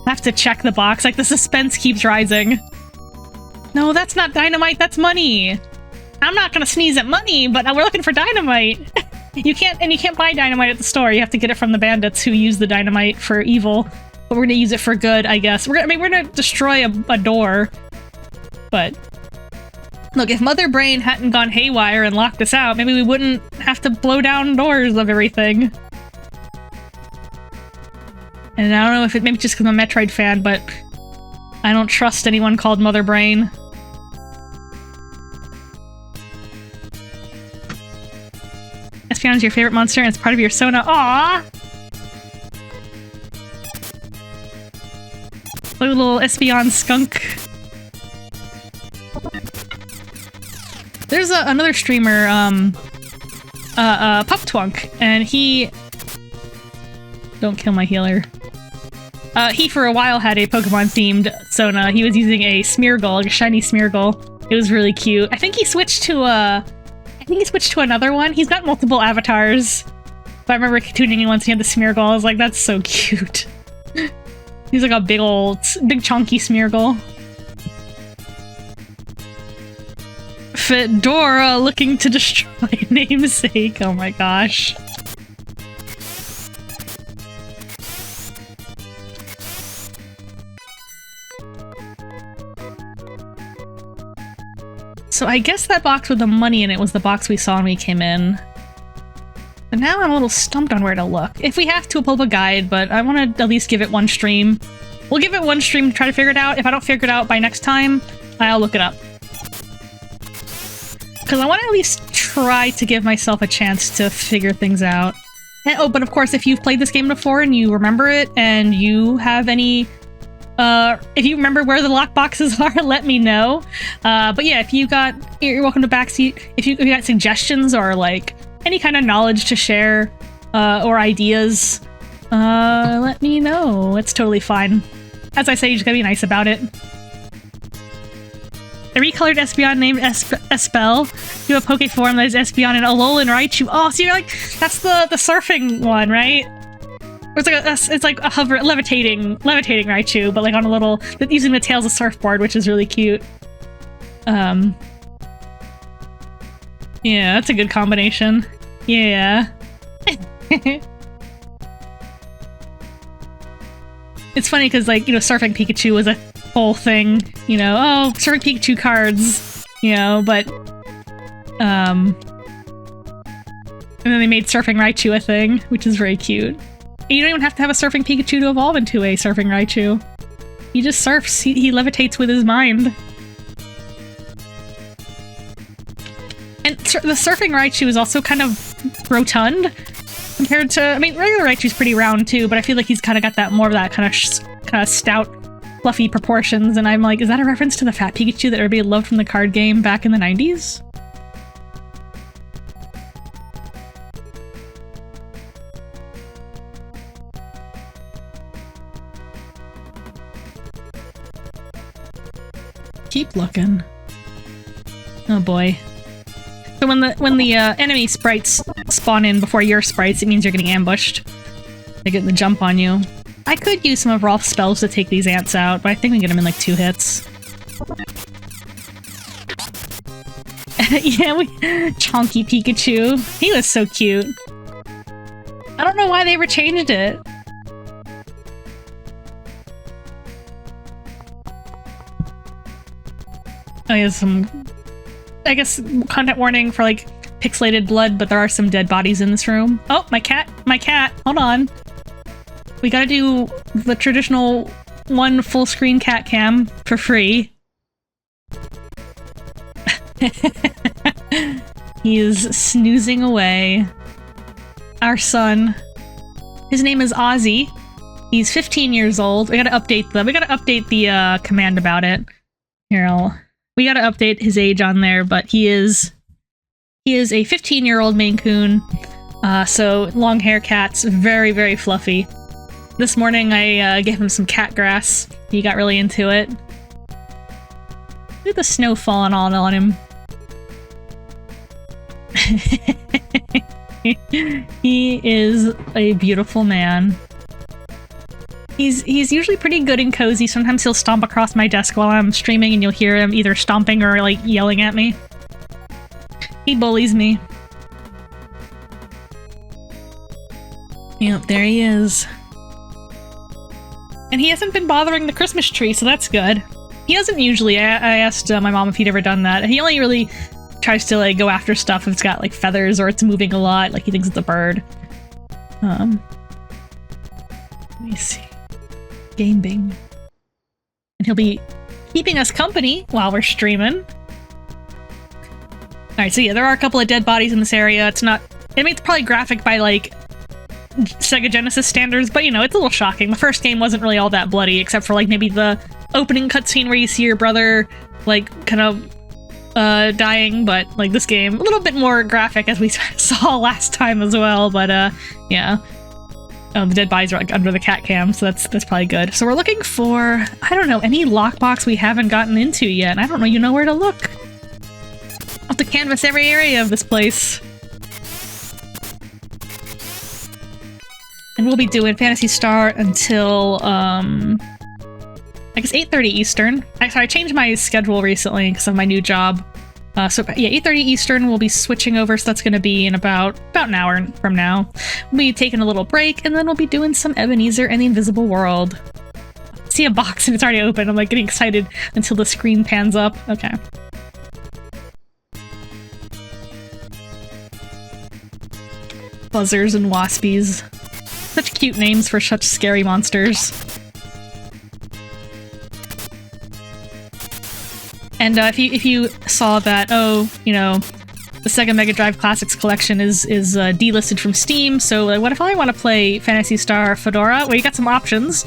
have to check the box. Like, the suspense keeps rising. No, that's not dynamite, that's money. I'm not gonna sneeze at money, but we're looking for dynamite. You can't buy dynamite at the store. You have to get it from the bandits who use the dynamite for evil. But we're gonna use it for good, I guess. We're gonna destroy a door. But look, if Mother Brain hadn't gone haywire and locked us out, maybe we wouldn't have to blow down doors of everything. And I don't know if it maybe just because I'm a Metroid fan, but I don't trust anyone called Mother Brain. Espeon is your favorite monster and it's part of your Sona. Aww! little Espeon skunk. There's another streamer, Pup Twunk, and he... Don't kill my healer. He for a while had a Pokemon-themed Sona. He was using a Smeargle, like a shiny Smeargle. It was really cute. I think he switched to another one. He's got multiple avatars. But I remember tuning in once he had the Smeargle. I was like, that's so cute. He's like a big chunky Smeargle. Fedora looking to destroy namesake. Oh my gosh. So I guess that box with the money in it was the box we saw when we came in. But now I'm a little stumped on where to look. If we have to, we'll pull up a guide, but I want to at least give it one stream. We'll give it one stream to try to figure it out. If I don't figure it out by next time, I'll look it up. Because I want to at least try to give myself a chance to figure things out. And, oh, but of course, if you've played this game before and you remember it, and you have any... if you remember where the lockboxes are, let me know. But yeah, if you're welcome to Backseat. If you got suggestions or like any kind of knowledge to share, or ideas, let me know. It's totally fine. As I say, you just gotta be nice about it. A recolored Espeon named Espel. You have a Poke form that is Espeon and Alolan Raichu. Oh, so you're like, that's the surfing one, right? It's like a levitating Raichu, but like on a little, using the tail as a surfboard, which is really cute. Yeah, that's a good combination. Yeah. It's funny because, like, you know, surfing Pikachu was a whole thing, you know, oh, surfing Pikachu cards, you know, but, and then they made surfing Raichu a thing, which is very cute. And you don't even have to have a surfing Pikachu to evolve into a surfing Raichu. He just surfs, he levitates with his mind. And the surfing Raichu is also kind of rotund compared to, I mean, regular Raichu's pretty round too, but I feel like he's kind of got that more of that kind of stout, fluffy proportions, and I'm like, is that a reference to the fat Pikachu that everybody loved from the card game back in the 90s? Keep looking. Oh boy. So when the enemy sprites spawn in before your sprites, it means you're getting ambushed. They get the jump on you. I could use some of Rolf's spells to take these ants out, but I think we get them in like 2 hits. Yeah, chonky Pikachu. He was so cute. I don't know why they ever changed it. Oh, yeah, some... I guess content warning for, like, pixelated blood, but there are some dead bodies in this room. Oh, my cat! My cat! Hold on. We gotta do the traditional one full-screen cat cam for free. He is snoozing away. Our son. His name is Ozzy. He's 15 years old. We gotta update the command about it. Here, we gotta update his age on there, but he is a 15-year-old Maine Coon. So long hair cats, very, very fluffy. This morning I gave him some cat grass. He got really into it. Look at the snow falling all on him. He is a beautiful man. He's usually pretty good and cozy. Sometimes he'll stomp across my desk while I'm streaming and you'll hear him either stomping or like yelling at me. He bullies me. Yep, there he is. And he hasn't been bothering the Christmas tree, so that's good. He doesn't usually. I asked my mom if he'd ever done that. He only really tries to like go after stuff if it's got like feathers or it's moving a lot, like he thinks it's a bird. Let me see. Game Bing. And he'll be keeping us company while we're streaming. Alright, so yeah, there are a couple of dead bodies in this area. It's not... I mean, it's probably graphic by, like, Sega Genesis standards, but you know, it's a little shocking. The first game wasn't really all that bloody, except for like maybe the opening cutscene where you see your brother like kind of dying, but like this game a little bit more graphic as we saw last time as well. But yeah, the dead bodies are like under the cat cam, so that's probably good. So we're looking for, I don't know, any lockbox we haven't gotten into yet. I don't know, you know where to look. I'll have to canvas every area of this place. And we'll be doing Phantasy Star until, I guess 8:30 Eastern. I changed my schedule recently because of my new job. So yeah, 8:30 Eastern, we'll be switching over, so that's going to be in about an hour from now. We'll be taking a little break, and then we'll be doing some Ebenezer and the Invisible World. I see a box and it's already open. I'm like getting excited until the screen pans up. Okay. Buzzers and waspies. Such cute names for such scary monsters. And if you saw that, oh, you know, the Sega Mega Drive Classics collection is delisted from Steam, so like, what if I want to play Phantasy Star Fedora? Well, you got some options.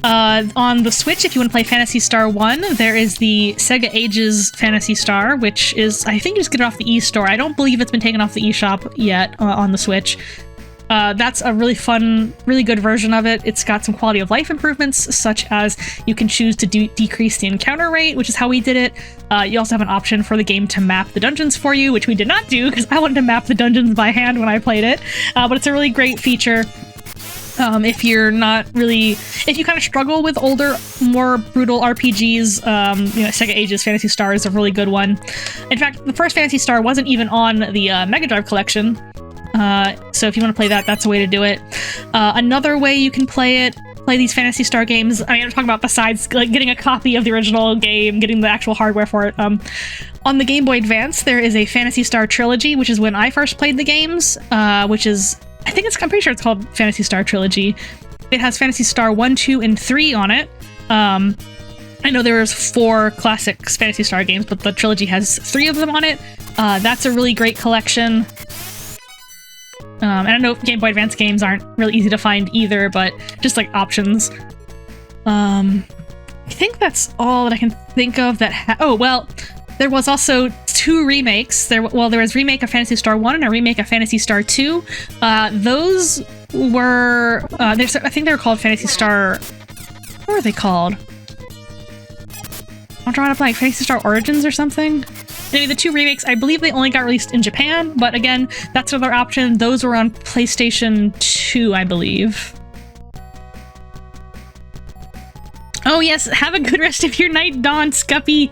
On the Switch, if you want to play Phantasy Star 1, there is the Sega Ages Phantasy Star, which is, I think you just get it off the eStore. I don't believe it's been taken off the eShop yet on the Switch. That's a really fun, really good version of it. It's got some quality of life improvements, such as you can choose to decrease the encounter rate, which is how we did it. You also have an option for the game to map the dungeons for you, which we did not do because I wanted to map the dungeons by hand when I played it. But it's a really great feature. If you're not really, if you kind of struggle with older, more brutal RPGs, you know, Sega Ages Phantasy Star is a really good one. In fact, the first Phantasy Star wasn't even on the Mega Drive collection. So if you want to play that, that's a way to do it. Another way you can play these Phantasy Star games, I mean, I'm talking about besides like getting a copy of the original game, getting the actual hardware for it. On the Game Boy Advance, there is a Phantasy Star Trilogy, which is when I first played the games, which is, I'm pretty sure it's called Phantasy Star Trilogy. It has Phantasy Star 1, 2, and 3 on it. I know there was 4 classic Phantasy Star games, but the trilogy has 3 of them on it. That's a really great collection. And I know Game Boy Advance games aren't really easy to find either, but just like options. I think that's all that I can think of that oh, well, there was also 2 remakes. There was a remake of Phantasy Star 1 and a remake of Phantasy Star 2. Those were, I think they were called Phantasy Star, what were they called? I'm drawing up like Phantasy Star Origins or something. Anyway, the 2 remakes, I believe they only got released in Japan, but again, that's another option. Those were on PlayStation 2, I believe. Oh yes, have a good rest of your night, Dawn, Scuppy.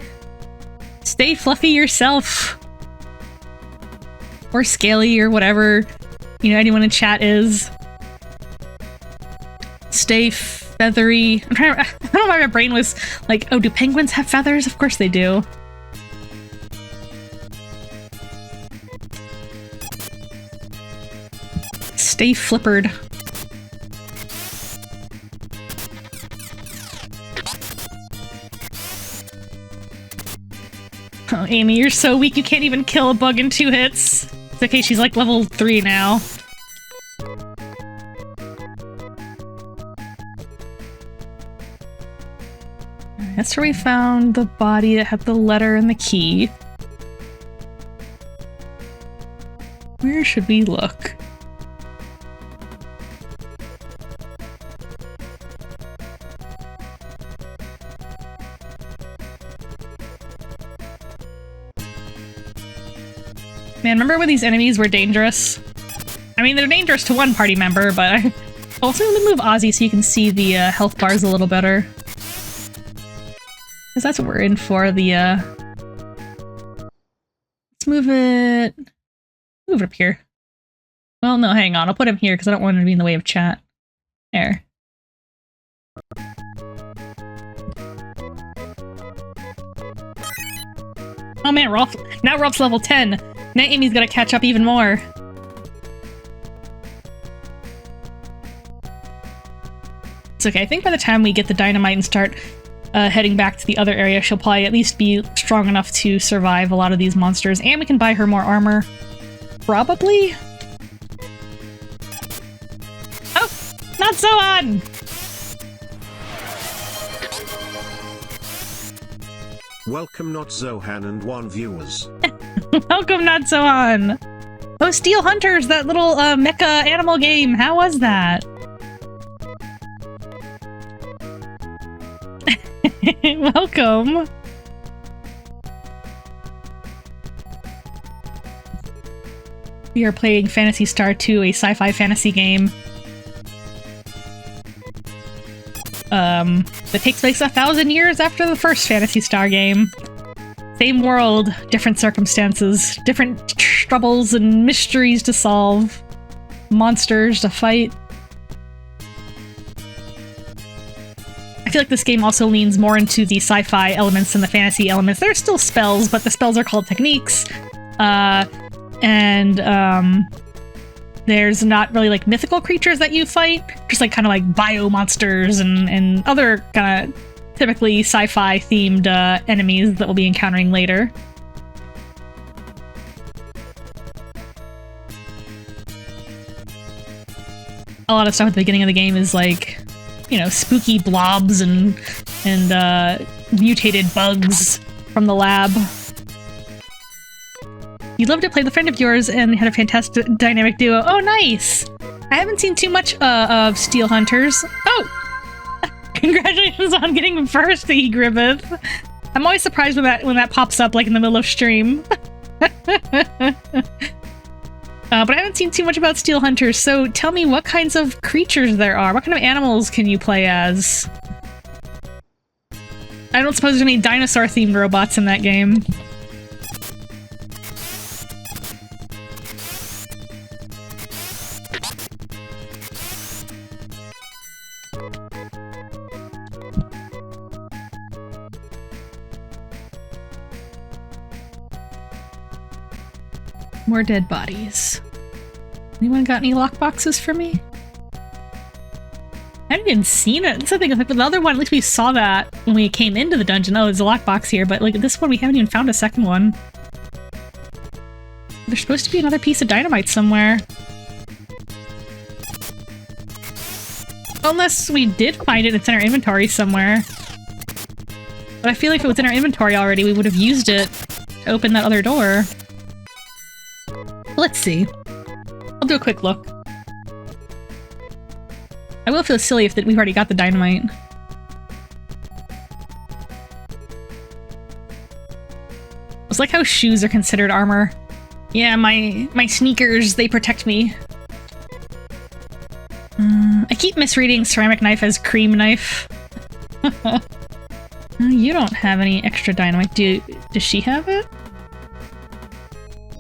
Stay fluffy yourself. Or scaly, or whatever, you know, anyone in chat is. Stay feathery. I don't know why my brain was like, oh, do penguins have feathers? Of course they do. Stay flippered. Oh, Amy, you're so weak you can't even kill a bug in 2 hits. It's okay, she's like level 3 now. That's where we found the body that had the letter and the key. Where should we look? Man, remember when these enemies were dangerous? I mean, they're dangerous to one party member, but also let me move Ozzy so you can see the health bars a little better. Because that's what we're in for, the let's move it up here. Well, no, hang on, I'll put him here because I don't want him to be in the way of chat. There. Oh man, now Rolf's level 10. Now Amy's gotta catch up even more. It's okay, I think by the time we get the dynamite and start heading back to the other area, she'll probably at least be strong enough to survive a lot of these monsters, and we can buy her more armor. Probably? Not so on! Welcome not Zohan and one viewers. Welcome, not so on. Oh, Steel Hunters, that little mecha animal game. How was that? Welcome. We are playing Phantasy Star II, a sci-fi fantasy game. That takes place 1,000 years after the first Phantasy Star game. Same world, different circumstances, different troubles and mysteries to solve, monsters to fight. I feel like this game also leans more into the sci-fi elements than the fantasy elements. There are still spells, but the spells are called techniques. There's not really like mythical creatures that you fight, just like kind of like bio monsters and other kind of typically sci-fi themed enemies that we'll be encountering later. A lot of stuff at the beginning of the game is like, you know, spooky blobs and mutated bugs from the lab. You'd love to play with a friend of yours and had a fantastic dynamic duo. Oh, nice! I haven't seen too much of Steel Hunters. Oh! Congratulations on getting first, E. Griffith. I'm always surprised when that pops up, like, in the middle of stream. But I haven't seen too much about Steel Hunters, so tell me what kinds of creatures there are. What kind of animals can you play as? I don't suppose there's any dinosaur-themed robots in that game. More dead bodies. Anyone got any lockboxes for me? I haven't even seen it. That's the thing. Like with the other one, at least we saw that when we came into the dungeon. Oh, there's a lockbox here, but like this one, we haven't even found a second one. There's supposed to be another piece of dynamite somewhere. Unless we did find it, it's in our inventory somewhere. But I feel like if it was in our inventory already, we would have used it to open that other door. Let's see. I'll do a quick look. I will feel silly if we've already got the dynamite. It's like how shoes are considered armor. Yeah, my sneakers, they protect me. I keep misreading ceramic knife as cream knife. You don't have any extra dynamite. Does she have it?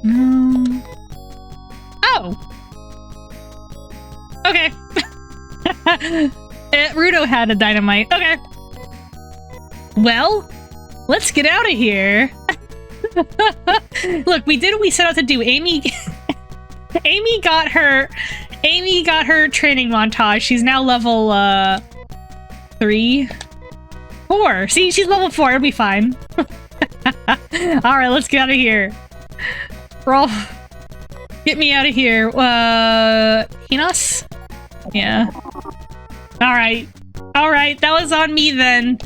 No. Oh! Okay. Rudo had a dynamite. Okay. Well, let's get out of here. Look, we did what we set out to do. Amy got her training montage. She's now level 3? 4. See, she's level 4. It'll be fine. Alright, let's get out of here. Rolf, get me out of here. Enos? Yeah. Alright. Alright, that was on me then.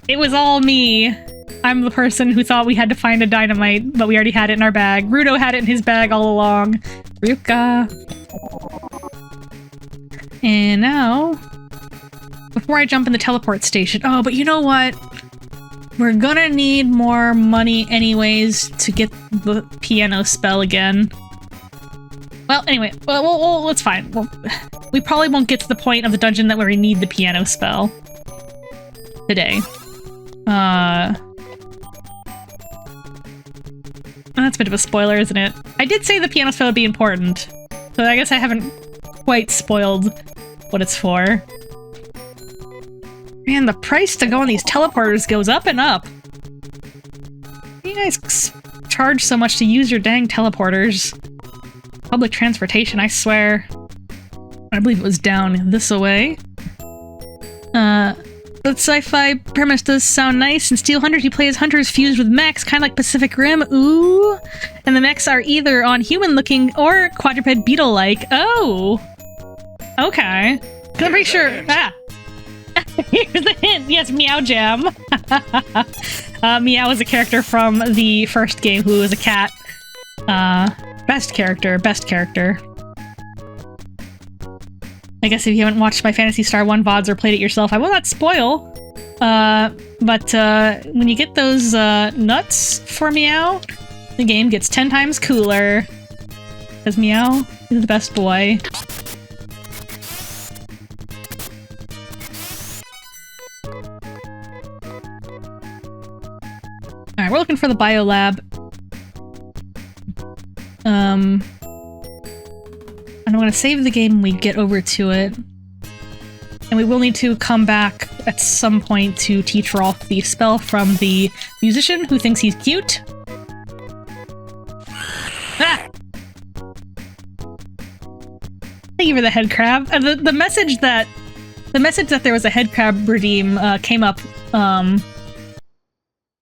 It was all me. I'm the person who thought we had to find a dynamite, but we already had it in our bag. Rudo had it in his bag all along. Ryuka. And now, before I jump in the teleport station. Oh, but you know what? We're gonna need more money anyways to get the piano spell again. Well, anyway, well, it's fine. We probably won't get to the point of the dungeon that where we need the piano spell today. That's a bit of a spoiler, isn't it? I did say the piano spell would be important, so I guess I haven't quite spoiled what it's for. Man, the price to go on these teleporters goes up and up. You guys charge so much to use your dang teleporters. Public transportation, I swear. I believe it was down this way. The sci-fi premise does sound nice. In Steel Hunters, you play as hunters fused with mechs, kind of like Pacific Rim. Ooh! And the mechs are either on human-looking or quadruped beetle-like. Oh! Okay. 'Cause I'm pretty sure... Ah! Here's the hint! Yes, Meow Jam! Meow is a character from the first game who was a cat. Best character. I guess if you haven't watched my Phantasy Star 1 VODs or played it yourself, I will not spoil. But when you get those nuts for Meow, the game gets 10 times cooler. Because Meow is the best boy. Alright, we're looking for the biolab. And I'm going to save the game when we get over to it. And we will need to come back at some point to teach Rolf the spell from the musician who thinks he's cute. Ah! Thank you for the head crab. The message that there was a head crab redeem came up.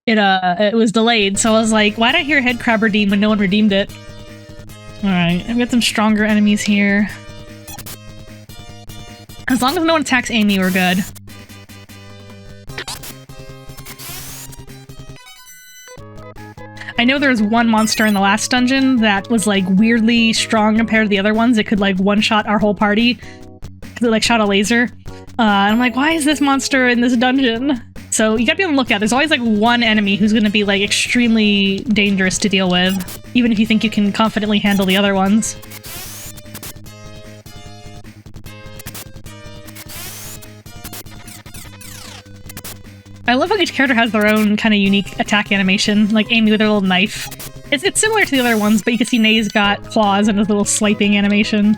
It was delayed, so I was like, why did I hear head crab redeem when no one redeemed it? Alright, I've got some stronger enemies here. As long as no one attacks Amy, we're good. I know there was one monster in the last dungeon that was like weirdly strong compared to the other ones. It could like one-shot our whole party. Because it like shot a laser. And I'm like, why is this monster in this dungeon? So you gotta be on the lookout. There's always like one enemy who's gonna be like extremely dangerous to deal with, even if you think you can confidently handle the other ones. I love how each character has their own kind of unique attack animation, like Amy with her little knife. It's similar to the other ones, but you can see Nay's got claws and a little swiping animation.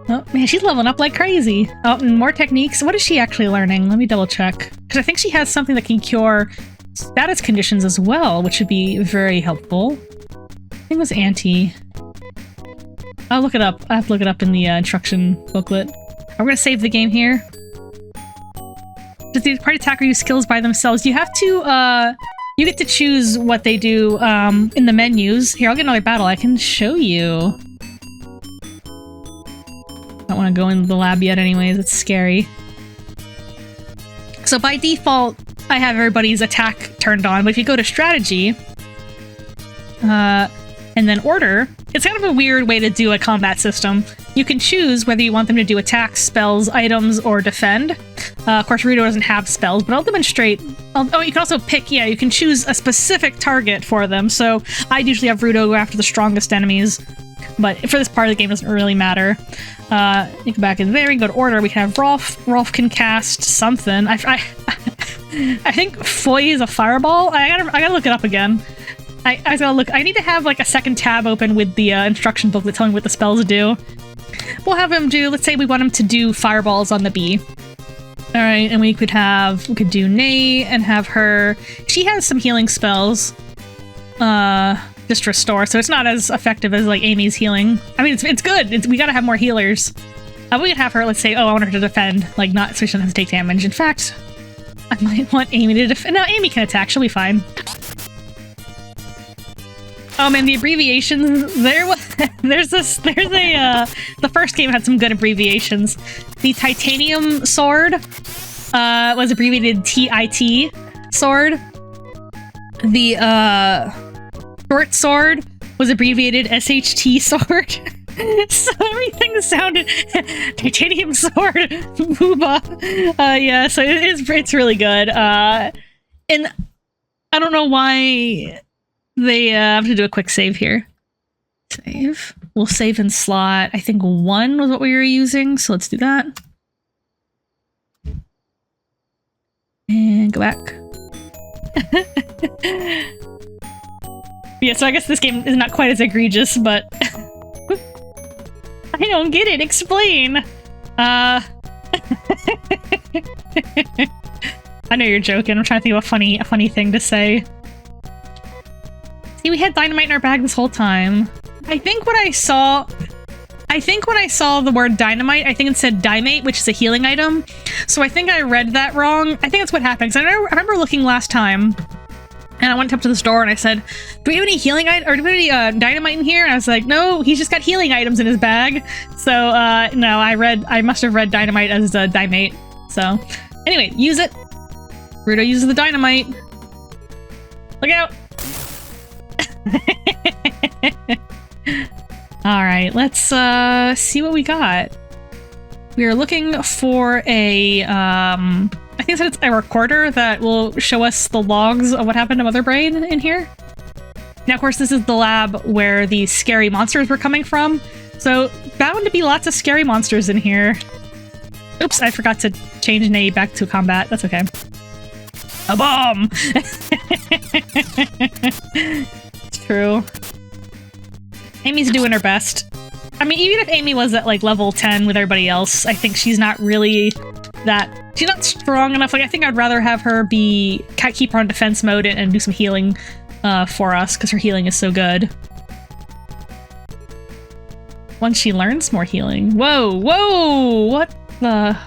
Oh man, she's leveling up like crazy. Oh, and more techniques. What is she actually learning? Let me double check. Because I think she has something that can cure status conditions as well, which would be very helpful. I think it was Auntie. I'll look it up. I have to look it up in the instruction booklet. We're gonna save the game here. Does the party attacker use skills by themselves? You have to, you get to choose what they do, in the menus. Here, I'll get another battle. I can show you. I don't want to go into the lab yet anyways. It's scary. So by default, I have everybody's attack turned on, but if you go to strategy, and then order, it's kind of a weird way to do a combat system. You can choose whether you want them to do attacks, spells, items, or defend. Of course, Rudo doesn't have spells, but I'll demonstrate. Oh, you can also pick, yeah, you can choose a specific target for them. So I usually have Rudo go after the strongest enemies, but for this part of the game, it doesn't really matter. You go back in there, we can go to order, we can have Rolf. Rolf can cast something. I think Foy is a fireball. I gotta look it up again. I gotta look. I need to have like a second tab open with the instruction booklet telling me what the spells do. We'll have him do, let's say we want him to do fireballs on the bee. Alright, and we could do Nay and have her, she has some healing spells. Just restore, so it's not as effective as like Amy's healing. I mean, it's good. We gotta have more healers. We could have her, let's say, oh, I want her to defend, like not, so she doesn't have to take damage. In fact, I might want Amy to defend. No, Amy can attack, she'll be fine. Oh man, the abbreviations, the first game had some good abbreviations. The titanium sword, was abbreviated TIT sword. The, short sword was abbreviated SHT sword. So everything sounded titanium sword, booba. Yeah, so it's really good. And I don't know why they have to do a quick save here. Save. We'll save in slot. I think 1 was what we were using, so let's do that. And go back. Yeah, so I guess this game is not quite as egregious, but I don't get it. Explain. I know you're joking. I'm trying to think of a funny thing to say. See, we had dynamite in our bag this whole time. I think when I saw the word dynamite, I think it said dimate, which is a healing item. So I think I read that wrong. I think that's what happened. 'Cause I remember looking last time, And I went up to the store and I said, do we have any healing or do we have any dynamite in here? And I was like, no, he's just got healing items in his bag. So no, I must have read dynamite as dimate. So anyway, use it. Rudo uses the dynamite. Look out. All right, let's see what we got. We are looking for a I think it's a recorder that will show us the logs of what happened to Mother Brain in here. Now, of course, this is the lab where the scary monsters were coming from. So, bound to be lots of scary monsters in here. Oops, I forgot to change Nay back to combat. That's okay. A bomb! It's true. Amy's doing her best. I mean, even if Amy was at, like, level 10 with everybody else, I think she's not really that... She's not strong enough. Like, I think I'd rather have her keep her on defense mode and do some healing for us, because her healing is so good. Once she learns more healing. Whoa, whoa!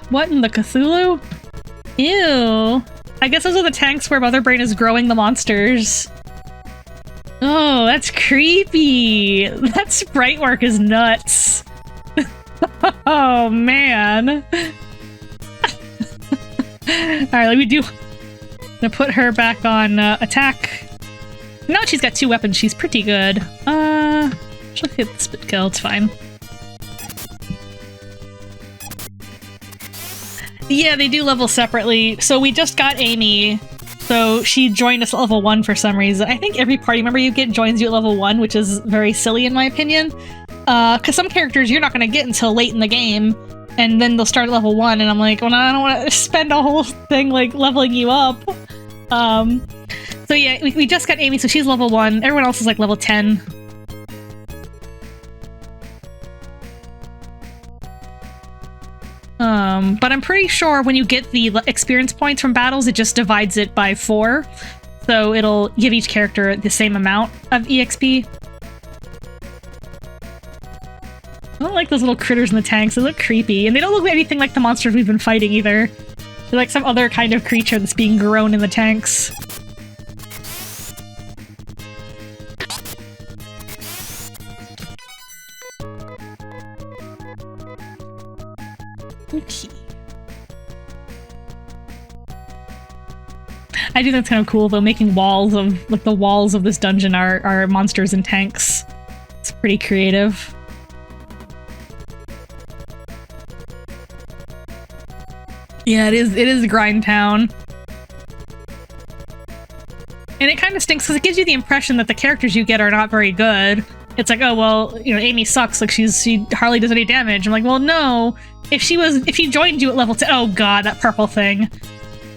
What in the Cthulhu? Ew. I guess those are the tanks where Mother Brain is growing the monsters. Oh, that's creepy. That sprite work is nuts. Oh, man. Alright, let me do... I'm gonna put her back on attack. Now she's got 2 weapons, she's pretty good. She'll hit the spit kill, it's fine. Yeah, they do level separately. So we just got Amy. So she joined us at level 1 for some reason. I think every party member you get joins you at level 1, which is very silly in my opinion. Because some characters you're not going to get until late in the game, and then they'll start at level 1, and I'm like, well, I don't want to spend a whole thing, like, leveling you up. So yeah, we just got Amy, so she's level 1. Everyone else is, like, level 10. But I'm pretty sure when you get the experience points from battles, it just divides it by 4. So it'll give each character the same amount of EXP. I don't like those little critters in the tanks. They look creepy. And they don't look anything like the monsters we've been fighting either. They're like some other kind of creature that's being grown in the tanks. Okay. I do think that's kind of cool though, making walls of, like, the walls of this dungeon are monsters and tanks. It's pretty creative. Yeah, it is Grind Town. And it kind of stinks because it gives you the impression that the characters you get are not very good. It's like, oh, well, you know, Amy sucks, like she hardly does any damage. I'm like, well, no. If she joined you at level 10, oh god, that purple thing.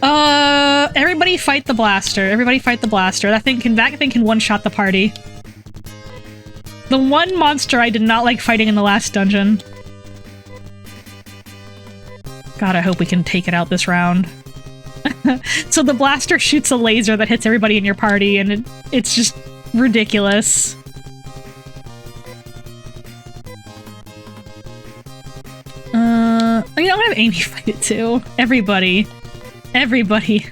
Everybody fight the blaster. Everybody fight the blaster. That thing can one-shot the party. The one monster I did not like fighting in the last dungeon. God, I hope we can take it out this round. So the blaster shoots a laser that hits everybody in your party, and it's just ridiculous. I mean, I'm gonna have Amy fight it too. Everybody. Everybody.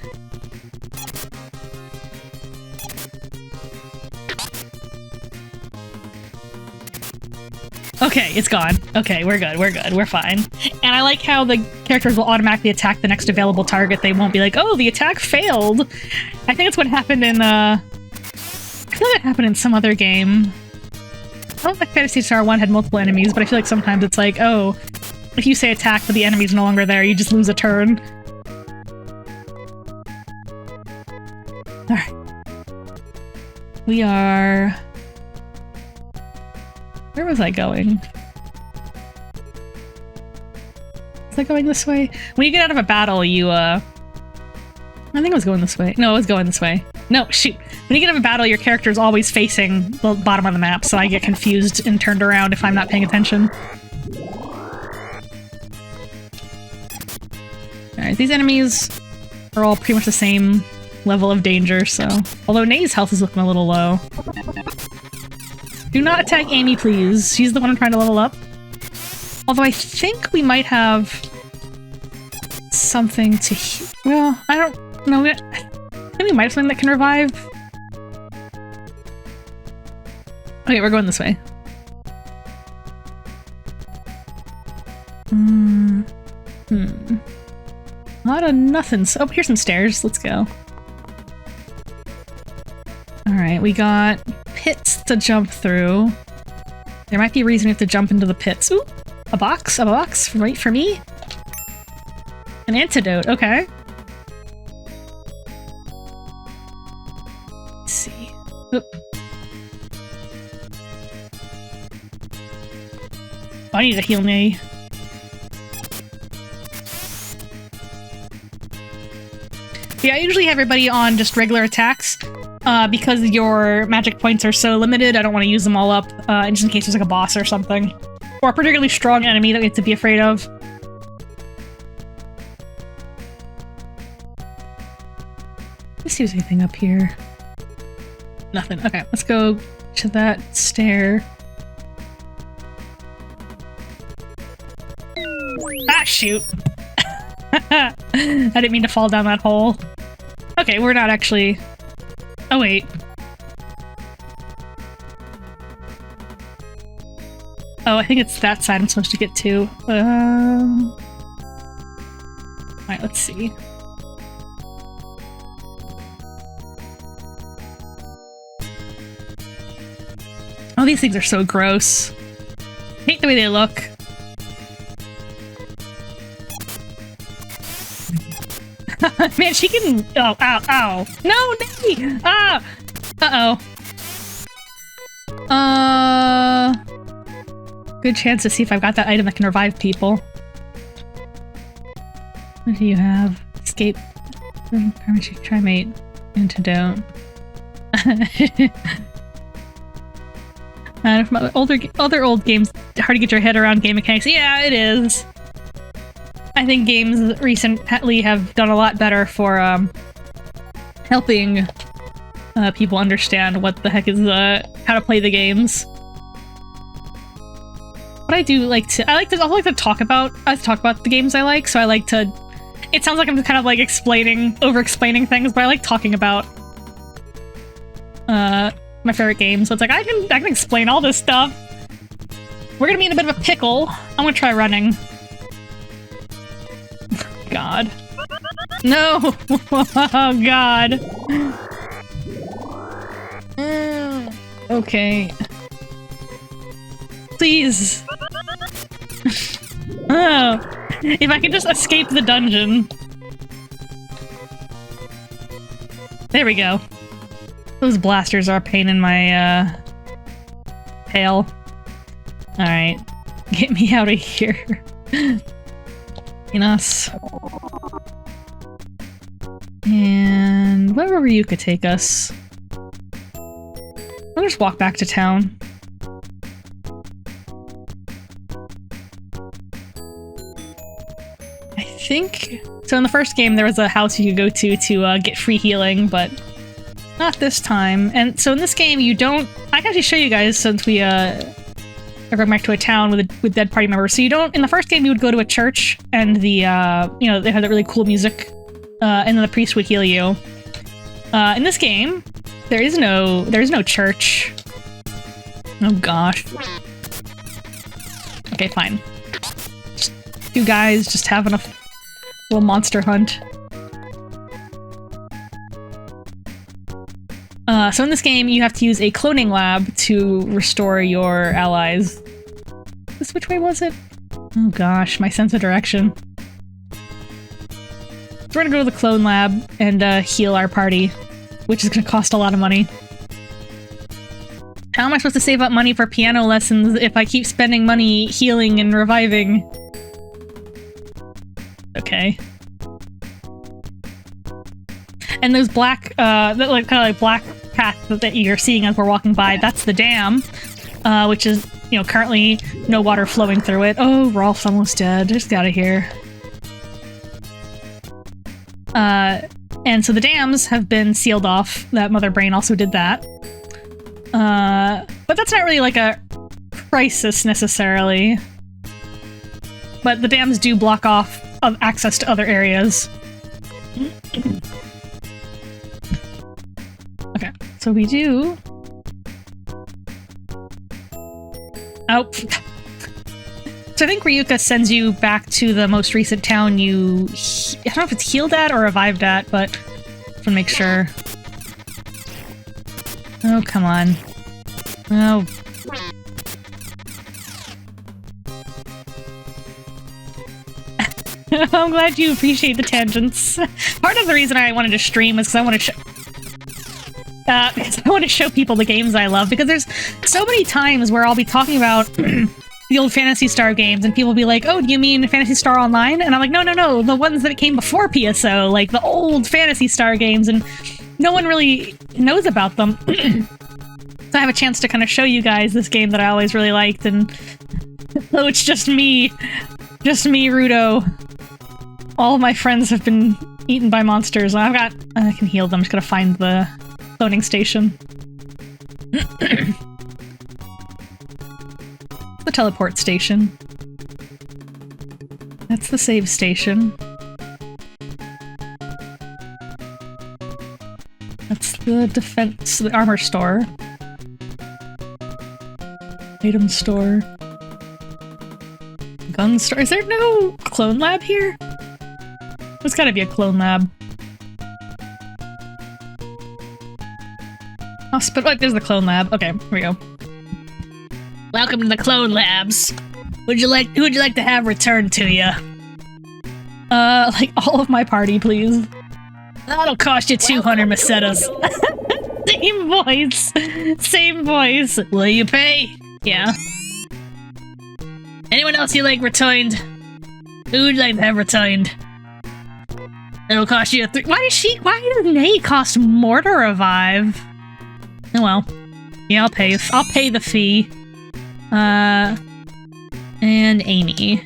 Okay, it's gone. Okay, we're good, we're fine. And I like how the characters will automatically attack the next available target. They won't be like, oh, the attack failed. I think it's what happened in, I feel like it happened in some other game. I don't think Phantasy Star 1 had multiple enemies, but I feel like sometimes it's like, oh, if you say attack but the enemy's no longer there, you just lose a turn. Alright. We are... Where was I going? Was I going this way? When you get out of a battle, you, I think I was going this way. No, I was going this way. No, shoot. When you get out of a battle, your character is always facing the bottom of the map, so I get confused and turned around if I'm not paying attention. Alright, these enemies are all pretty much the same level of danger, so... Although Nay's health is looking a little low. Do not attack Amy, please. She's the one I'm trying to level up. Although I think we might have something to... Well, I don't know. I think we might have something that can revive Okay, we're going this way. A lot of nothings. Oh, here's some stairs. Let's go. Alright, we got pits to jump through. There might be a reason we have to jump into the pits. Ooh, a box? A box right for me? An antidote, okay. Let's see. Oop. I need to heal me. Yeah, I usually have everybody on just regular attacks. Because your magic points are so limited, I don't want to use them all up, just in case there's like a boss or something. Or a particularly strong enemy that we have to be afraid of. Let's see if there's anything up here. Nothing. Okay, let's go to that stair. Ah, shoot! I didn't mean to fall down that hole. Okay, we're not actually... Oh, wait. Oh, I think it's that side I'm supposed to get to. Alright, let's see. Oh, these things are so gross. I hate the way they look. Man, she can... Oh, ow, ow. No, Nikki! Ah! Uh-oh. Good chance to see if I've got that item that can revive people. What do you have? Escape. Trimate. Antidote. From other old games, hard to get your head around game mechanics. Yeah, it is. I think games recently have done a lot better for helping people understand what the heck is how to play the games. But I do like to also like to talk about the games I like, so I like to... It sounds like I'm just kind of like over-explaining things, but I like talking about my favorite games. So it's like, I can explain all this stuff. We're gonna be in a bit of a pickle. I'm gonna try running. God. No! Oh, God. Okay. Please. Oh. If I could just escape the dungeon. There we go. Those blasters are a pain in my, tail. Alright. Get me out of here. Us. And wherever you could take us. I'll just walk back to town. I think... So in the first game there was a house you could go to get free healing, but not this time. And so in this game you don't... I can actually show you guys since we are going back to a town with dead party members. So you don't... In the first game you would go to a church and the, you know, they had that really cool music, and then the priest would heal you. In this game, there is no church. Oh gosh. Okay, fine. Just two guys just having a little monster hunt. So in this game, you have to use a cloning lab to restore your allies. Which way was it? Oh gosh, my sense of direction. So we're gonna go to the clone lab and heal our party, which is gonna cost a lot of money. How am I supposed to save up money for piano lessons if I keep spending money healing and reviving? Okay. And those black, kind of like black path that you're seeing as we're walking by, that's the dam, which is, you know, currently no water flowing through it. Oh, Rolf's almost dead. Just out of here. And so the dams have been sealed off. That Mother Brain also did that. But that's not really like a crisis necessarily. But the dams do block off access to other areas. Okay, so we do Oh. So I think Ryuka sends you back to the most recent town you... I don't know if it's healed at or revived at, but... to make sure. Oh, come on. Oh. I'm glad you appreciate the tangents. Part of the reason I wanted to stream is because I want to because I want to show people the games I love, because there's so many times where I'll be talking about the old Phantasy Star games and people will be like, oh, do you mean Phantasy Star Online? And I'm like, no, the ones that came before PSO, like the old Phantasy Star games, and no one really knows about them. So I have a chance to kind of show you guys this game that I always really liked, and oh, it's just me, Rudo. All of my friends have been eaten by monsters. I can heal them. I'm just gonna find the cloning station. The teleport station. That's the save station. That's the defense, the armor store. Item store. Gun store. Is there no clone lab here? There's gotta be a clone lab. Hospital. Oh, there's the clone lab. Okay, here we go. Welcome to the clone labs. Who would you like to have returned to you? Like all of my party, please. That'll cost you 200 mesetas. Same voice. Same voice. Will you pay? Yeah. Anyone else you like returned? Who would you like to have returned? It'll cost you a Why does Nay cost more to revive? Oh well. Yeah, I'll pay the fee. And Amy.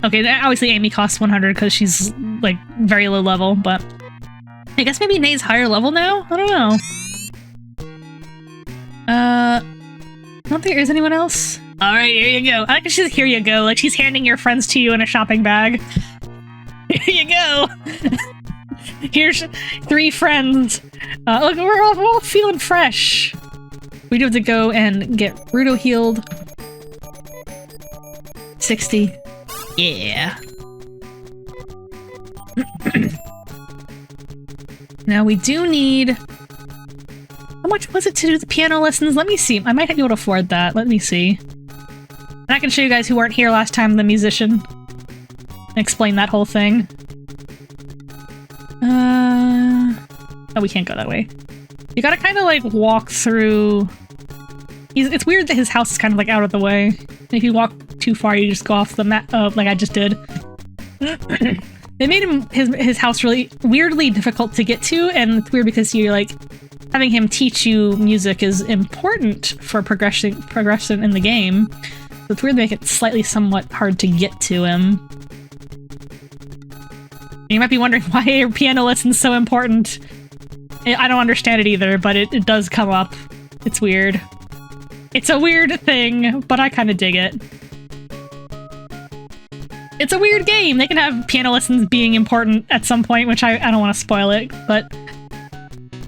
Okay, obviously Amy costs 100 because she's, like, very low level, but... I guess maybe Nay's higher level now? I don't know. I don't think there's anyone else. Alright, here you go. I like she's here you go, like she's handing your friends to you in a shopping bag. Here you go! Here's 3 friends. Look, we're all feeling fresh. We do have to go and get Rudo healed. 60. Yeah. Now we do need... How much was it to do the piano lessons? Let me see. I might be able to afford that. Let me see. And I can show you guys who weren't here last time, the musician. And explain that whole thing. Oh, we can't go that way. You gotta kind of like walk through... It's weird that his house is kind of like out of the way. And if you walk too far, you just go off the map, like I just did. They made his house really weirdly difficult to get to, and it's weird because you're like having him teach you music is important for progression in the game. So it's weird to make it slightly somewhat hard to get to him. You might be wondering why are piano lessons so important. I don't understand it either, but it does come up. It's weird. It's a weird thing, but I kind of dig it. It's a weird game. They can have piano lessons being important at some point, which I don't want to spoil it, but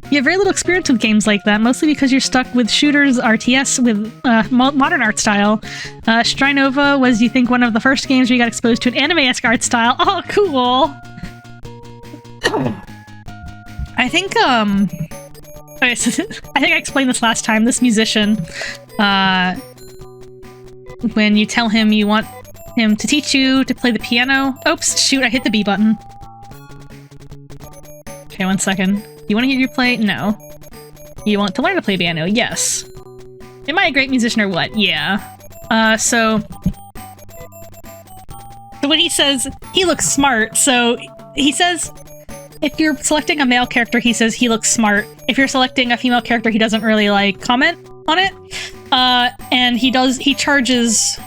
you have very little experience with games like that, mostly because you're stuck with shooters, RTS, with modern art style. Strinova was, you think, one of the first games where you got exposed to an anime-esque art style. Oh, cool! I think, okay, so I think I explained this last time. This musician, when you tell him you want him to teach you to play the piano... Oops, shoot, I hit the B button. Okay, 1 second. You want to hear you play? No. You want to learn to play piano? Yes. Am I a great musician or what? Yeah. So when he says he looks smart, so he says if you're selecting a male character, he says he looks smart. If you're selecting a female character, he doesn't really, like, comment on it. And he charges...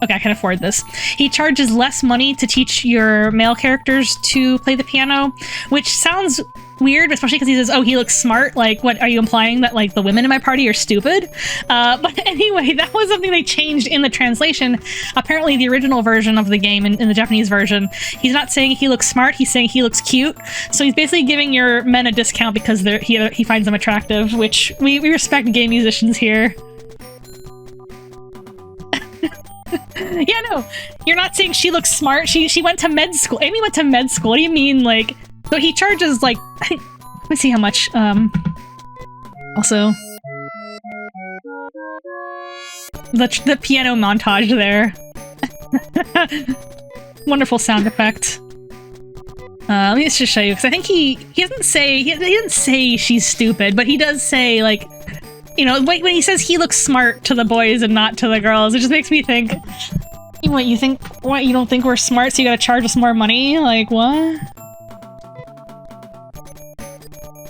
Okay, I can afford this. He charges less money to teach your male characters to play the piano, which sounds weird, especially because he says, oh, he looks smart. Like, what, are you implying that, like, the women in my party are stupid? But anyway, that was something they changed in the translation. Apparently, the original version of the game, in the Japanese version, he's not saying he looks smart, he's saying he looks cute. So he's basically giving your men a discount because he finds them attractive, which we respect gay musicians here. Yeah, no, you're not saying she looks smart. She went to med school. Amy went to med school. What do you mean, like? So he charges like. Let me see how much. Also, the piano montage there. Wonderful sound effect. Let me just show you because I think he doesn't say he didn't say she's stupid, but he does say like, you know, when he says he looks smart to the boys and not to the girls, it just makes me think. What you think? What, you don't think we're smart, so you gotta charge us more money? Like what?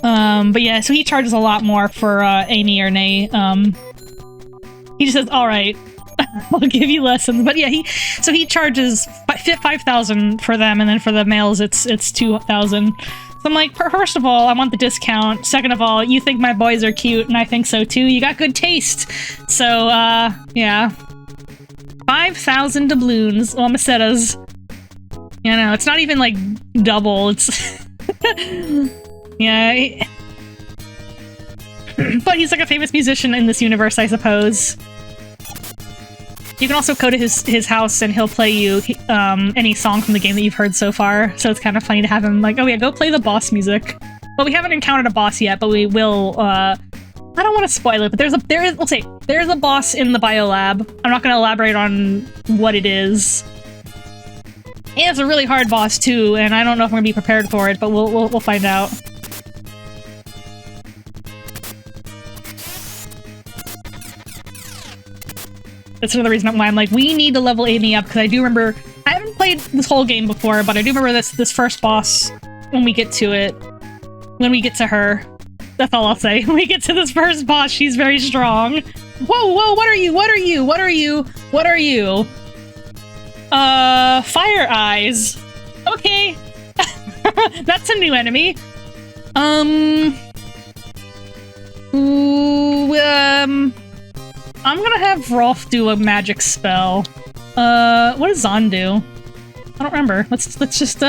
But yeah, so he charges a lot more for Amy or Nay. He just says, "All right, I'll give you lessons." But yeah, he charges 5,000 for them, and then for the males, it's 2,000. So I'm like, first of all, I want the discount. Second of all, you think my boys are cute, and I think so too. You got good taste. So yeah, 5,000 doubloons, or macetas. You know, it's not even like double. It's yeah. But he's like a famous musician in this universe, I suppose. You can also go to his house and he'll play you any song from the game that you've heard so far. So it's kind of funny to have him like, oh yeah, go play the boss music. Well, we haven't encountered a boss yet, but we will. I don't want to spoil it, but there's a boss in the biolab. I'm not going to elaborate on what it is. And it's a really hard boss too, and I don't know if I'm going to be prepared for it, but we'll find out. That's another reason why I'm like, we need to level Amy up, because I do remember, I haven't played this whole game before, but I do remember this first boss, when we get to it, when we get to her. That's all I'll say. When we get to this first boss, she's very strong. Whoa, what are you? What are you? What are you? What are you? Fire eyes. Okay. That's a new enemy. I'm gonna have Rolf do a magic spell. What does Zon do? I don't remember. Let's just,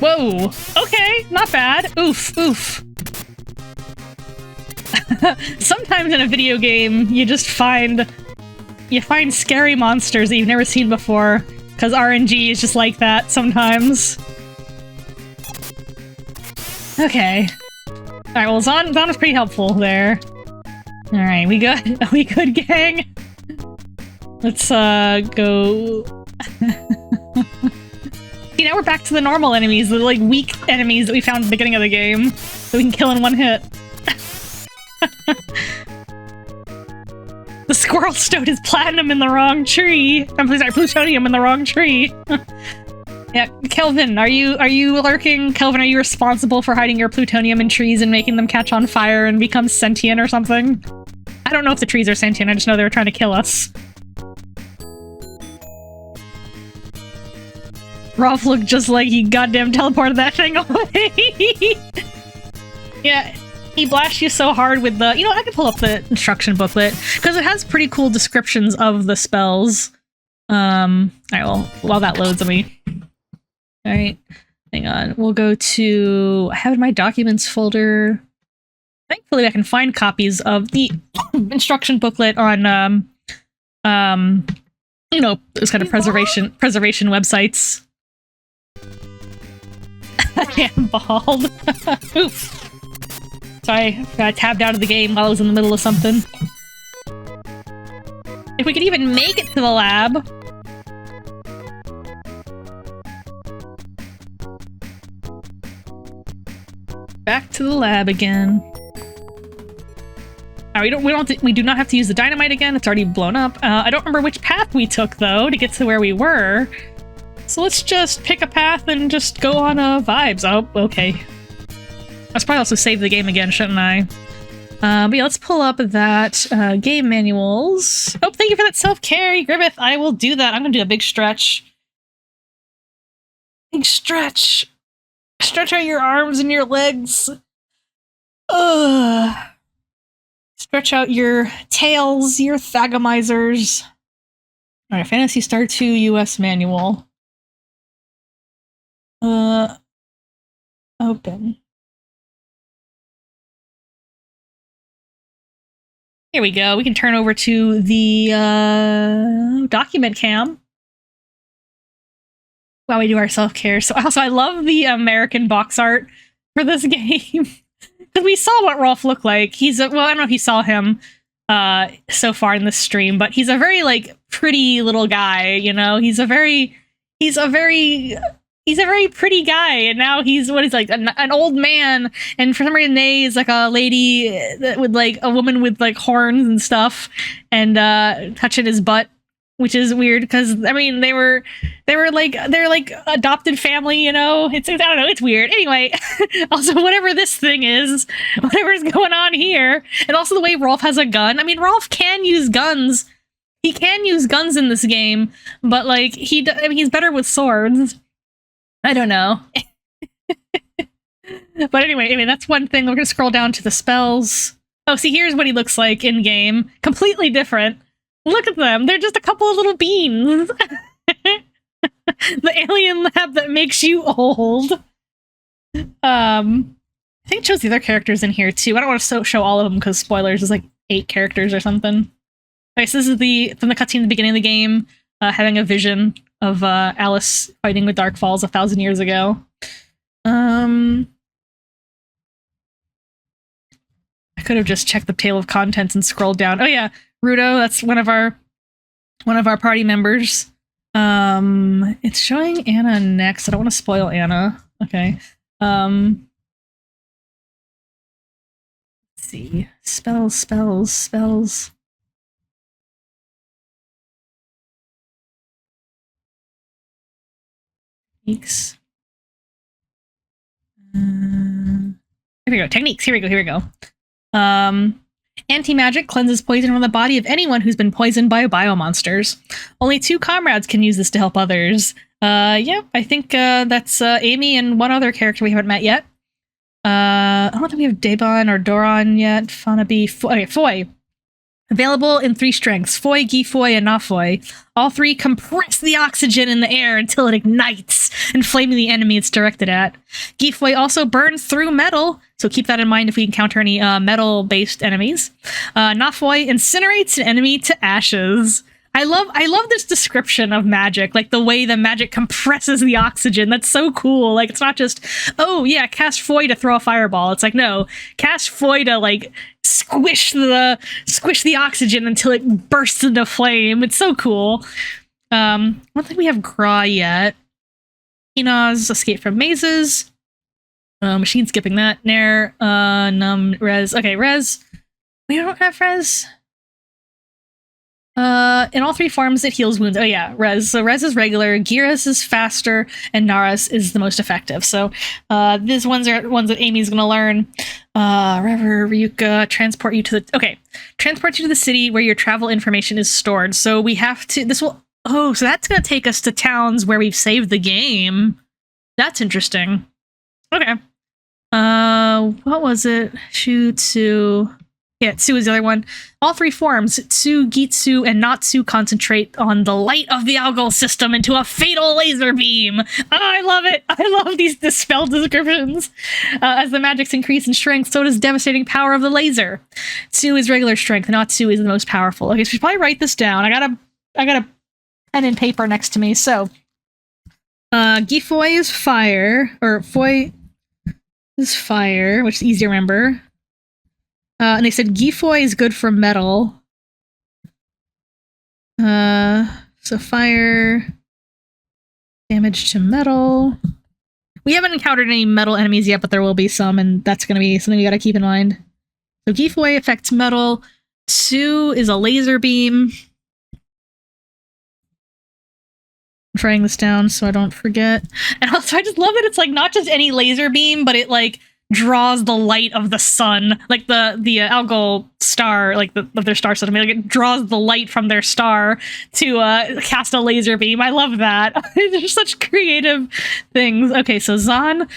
Whoa! Okay, not bad. Oof, oof. Sometimes in a video game, you just find scary monsters that you've never seen before, because RNG is just like that sometimes. Okay. Alright, well, Zon was pretty helpful there. Alright, we good? Are we good, gang? Let's, go... See, now we're back to the normal enemies, the, like, weak enemies that we found at the beginning of the game, that we can kill in one hit. The squirrel stowed his platinum in the wrong tree! I'm sorry, plutonium in the wrong tree! Yeah, Kelvin, are you lurking? Kelvin, are you responsible for hiding your plutonium in trees and making them catch on fire and become sentient or something? I don't know if the trees are sentient, I just know they were trying to kill us. Rolf looked just like he goddamn teleported that thing away. Yeah, he blasted you so hard with the... You know, I could pull up the instruction booklet, because it has pretty cool descriptions of the spells. Alright, well, while that loads, let me... Alright, hang on. We'll go to... I have in my documents folder... Thankfully, I can find copies of the instruction booklet on, you know, those kind of preservation websites. I am bald. Oof. Sorry, I tabbed out of the game while I was in the middle of something. If we could even make it to the lab. Back to the lab again. We do not have to use the dynamite again. It's already blown up. I don't remember which path we took though to get to where we were. So let's just pick a path and just go on vibes. Oh, okay. I should probably also save the game again, shouldn't I? But yeah, let's pull up that game manuals. Oh, thank you for that self-care, Griffith. I will do that. I'm gonna do a big stretch. Big stretch. Stretch out your arms and your legs. Ugh. Stretch out your tails, your thagomizers. Alright, Phantasy Star II US manual. Open. Here we go. We can turn over to the document cam while we do our self-care. So also, I love the American box art for this game. Because we saw what Rolf looked like. He's well, I don't know if you saw him so far in this stream, but he's a very like pretty little guy, you know? He's a very pretty guy, and now he's what is like an old man, and for some reason Nay is like a lady with like a woman with like horns and stuff, and touching his butt, which is weird because I mean they're like adopted family, you know. It's I don't know, it's weird. Anyway, also whatever this thing is, whatever's going on here, and also the way Rolf has a gun. I mean, Rolf can use guns. He can use guns in this game, but like he's better with swords. I don't know. But anyway, that's one thing. We're gonna scroll down to the spells. Oh, see, here's what he looks like in game. Completely different. Look at them. They're just a couple of little beans. The alien lab that makes you old. I think it shows the other characters in here too. I don't want to show all of them because spoilers. There's like 8 characters or something. Okay, so this is from the cutscene at the beginning of the game, having a vision of Alice fighting with Dark Falls 1,000 years ago. I could have just checked the table of contents and scrolled down. Oh yeah, Rudo, that's one of our party members. It's showing Anna next. I don't want to spoil Anna. Okay. Let's see. Spells. Techniques. Here we go. Techniques. Here we go. Anti-magic cleanses poison from the body of anyone who's been poisoned by biomonsters. Only 2 comrades can use this to help others. Yep, I think that's Amy and one other character we haven't met yet. I don't think we have Daebon or Doron yet. Fanabi. Okay, Foy. Available in 3 strengths, Foy, Gifoy, and Nafoy. All 3 compress the oxygen in the air until it ignites, inflaming the enemy it's directed at. Gifoy also burns through metal, so keep that in mind if we encounter any metal-based enemies. Nafoy incinerates an enemy to ashes. I love this description of magic, like the way the magic compresses the oxygen. That's so cool. Like, it's not just, oh yeah, cast Foy to throw a fireball. It's like, no, cast Foy to like squish the oxygen until it bursts into flame. It's so cool. I don't think we have Gra yet. Hina's escape from mazes. Machine skipping that. Nair, Res. Okay, Res. We don't have Res. In all 3 forms, it heals wounds. Oh yeah, Res. So Res is regular, Giras is faster, and Naras is the most effective. So these ones are ones that Amy's gonna learn. Rever, Ryuka, transport you to the city where your travel information is stored. So we have to, so that's gonna take us to towns where we've saved the game. That's interesting. Okay. What was it? Tsu. Yeah, Tsu is the other one. All 3 forms, Tsu, Gitsu, and Natsu, concentrate on the light of the algal system into a fatal laser beam. Oh, I love it. I love these spell descriptions. As the magics increase in strength, so does devastating power of the laser. Tsu is regular strength, Natsu is the most powerful. Okay, so we should probably write this down. I got a pen and paper next to me. So, Gifoy is fire, or Foy is fire, which is easy to remember. And they said Gifoy is good for metal. So fire, damage to metal. We haven't encountered any metal enemies yet, but there will be some, and that's going to be something we got to keep in mind. So Gifoy affects metal. Tsu is a laser beam. I'm writing this down so I don't forget. And also, I just love that it's like not just any laser beam, but it like draws the light of the sun, like the algal star, like of their star system. Like it draws the light from their star to cast a laser beam. I love that. They're such creative things. Okay, so Zan,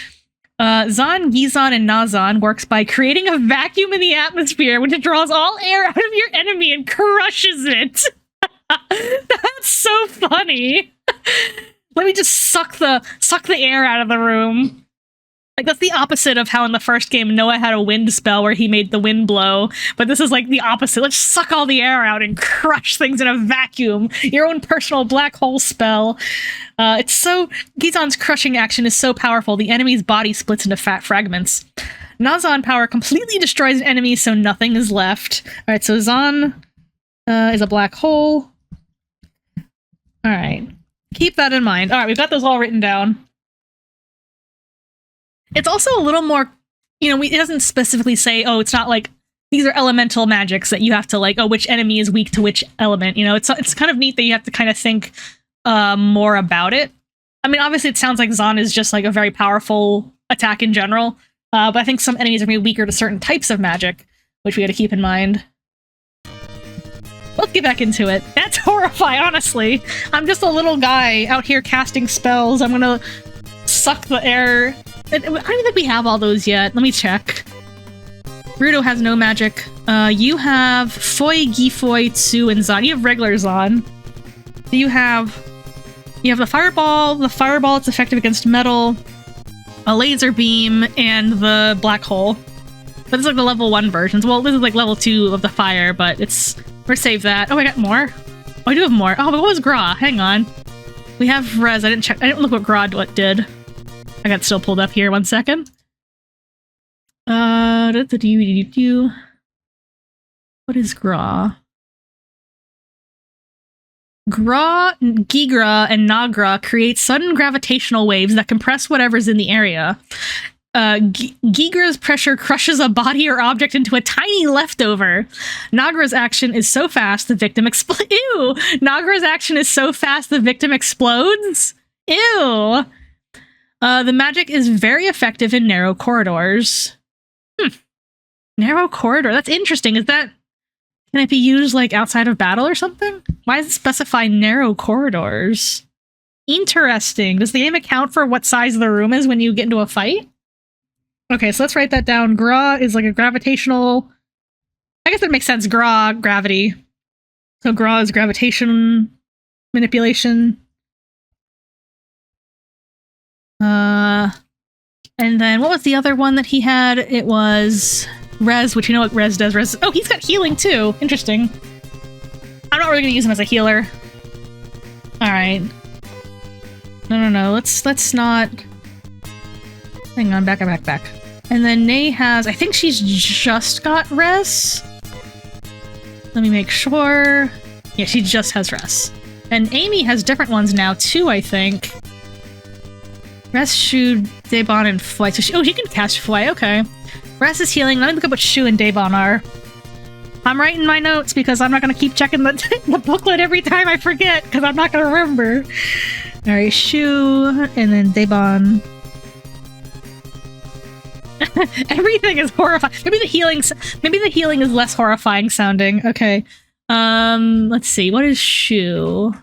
Gizan, and Nazan works by creating a vacuum in the atmosphere, which draws all air out of your enemy and crushes it. That's so funny. Let me just suck the air out of the room. Like, that's the opposite of how in the first game Noah had a wind spell where he made the wind blow, but this is like the opposite. Let's suck all the air out and crush things in a vacuum. Your own personal black hole spell. It's so... Gizon's crushing action is so powerful, the enemy's body splits into fat fragments. Nazan power completely destroys an enemy, so nothing is left. Alright, so Zan is a black hole. Alright. Keep that in mind. Alright, we've got those all written down. It's also a little more, you know, it doesn't specifically say, oh, it's not like, these are elemental magics that you have to like, oh, which enemy is weak to which element, you know? It's kind of neat that you have to kind of think more about it. I mean, obviously it sounds like Zan is just like a very powerful attack in general, but I think some enemies are going to be weaker to certain types of magic, which we got to keep in mind. Let's get back into it. That's horrifying, honestly. I'm just a little guy out here casting spells. I'm gonna suck the air. I don't think we have all those yet. Let me check. Rudo has no magic. You have Foy, Gifoy, Tsu, and Zan. You have regular Zan. You have the fireball. The fireball, it's effective against metal. A laser beam, and the black hole. But this is like the level 1 versions. Well, this is like level 2 of the fire, but it's... We're save that. Oh, I got more. Oh, I do have more. Oh, but what was Gra? Hang on. We have Res. I didn't check. I didn't look what Gra did. I got still pulled up here. 1 second. What is Gra? Gra, Gigra, and Nagra create sudden gravitational waves that compress whatever's in the area. Gigra's pressure crushes a body or object into a tiny leftover. Nagra's action is so fast the victim explodes. Ew! Nagra's action is so fast the victim explodes? Ew! The magic is very effective in narrow corridors. Narrow corridor. That's interesting. Is that... Can it be used, like, outside of battle or something? Why does it specify narrow corridors? Interesting. Does the game account for what size the room is when you get into a fight? Okay, so let's write that down. Gra is like a gravitational... I guess that makes sense. Gra, gravity. So Gra is gravitation manipulation. And then what was the other one that he had? It was Res, which you know what Res does. Res. Oh, he's got healing too. Interesting. I'm not really gonna use him as a healer. All right. No. Let's not. Hang on. Back. And then Nay has. I think she's just got Res. Let me make sure. Yeah, she just has Res. And Amy has different ones now too, I think. Res, Shu, Daebon, and Fly. So she can cast Fly, okay. Res is healing. Let me look up what Shu and Daebon are. I'm writing my notes because I'm not going to keep checking the booklet every time I forget, because I'm not going to remember. Alright, Shu, and then Daebon. Everything is horrifying. Maybe the healing is less horrifying sounding. Okay. Let's see. What is Shu?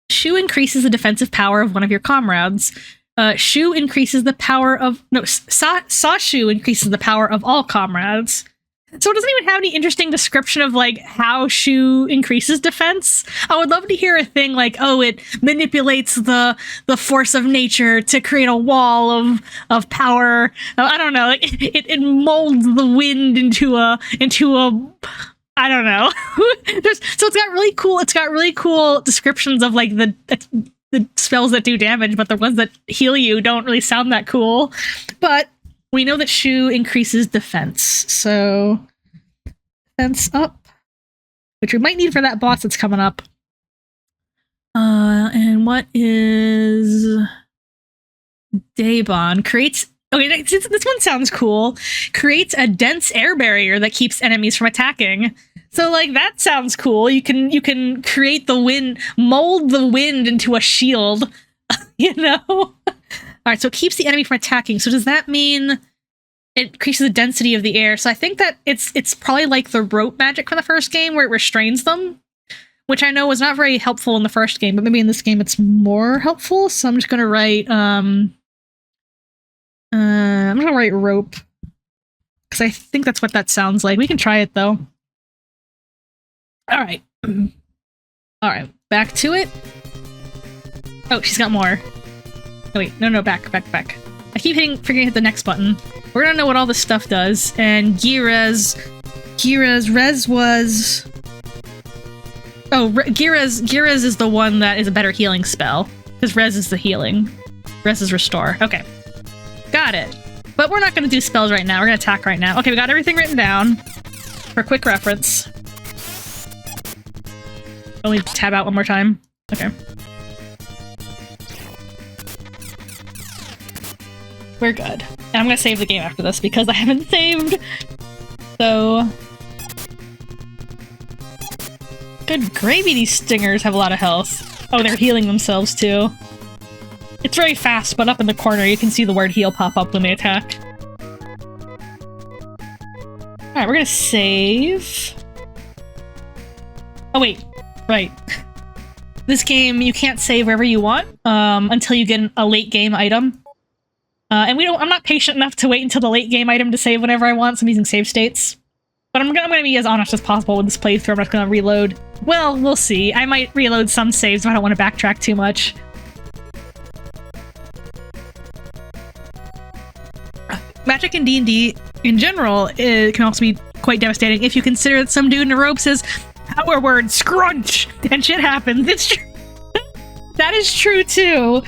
Shu increases the defensive power of one of your comrades. Shu increases the power of... No, Sashu increases the power of all comrades. So it doesn't even have any interesting description of, like, how Shu increases defense. I would love to hear a thing like, oh, it manipulates the force of nature to create a wall of power. I don't know. Like, it molds the wind into a I don't know. So it's got really cool descriptions of like the spells that do damage, but the ones that heal you don't really sound that cool. But we know that Shu increases defense. So defense up, which we might need for that boss that's coming up. And what is Daebon? Creates... Okay, this one sounds cool. Creates a dense air barrier that keeps enemies from attacking. So, like, that sounds cool. You can create the wind, mold the wind into a shield, you know? All right, so it keeps the enemy from attacking. So does that mean it increases the density of the air? So I think that it's probably like the rope magic from the first game where it restrains them, which I know was not very helpful in the first game, but maybe in this game it's more helpful. So I'm just going to write... I'm gonna write rope because I think that's what that sounds like. We can try it though. All right, back to it. Oh, she's got more. Oh wait, no, back. I keep forgetting to hit the next button. We're gonna know what all this stuff does. And Res was... Oh, Girez is the one that is a better healing spell. Because Res is the healing. Res is restore. Okay. Got it. But we're not gonna do spells right now. We're gonna attack right now. Okay, we got everything written down. For quick reference. Only tab out one more time. Okay. We're good. And I'm gonna save the game after this because I haven't saved. So... Good gravy, these stingers have a lot of health. Oh, they're healing themselves too. It's very fast, but up in the corner you can see the word heal pop up when they attack. Alright, we're gonna save. Oh wait, right. This game, you can't save wherever you want until you get a late game item. And I'm not patient enough to wait until the late game item to save whenever I want, so I'm using save states. But I'm gonna be as honest as possible with this playthrough. I'm not gonna reload. Well, we'll see. I might reload some saves if I don't want to backtrack too much. Magic in D&D, in general, it can also be quite devastating if you consider that some dude in a robe says, power word, scrunch, and shit happens. It's true. That is true, too.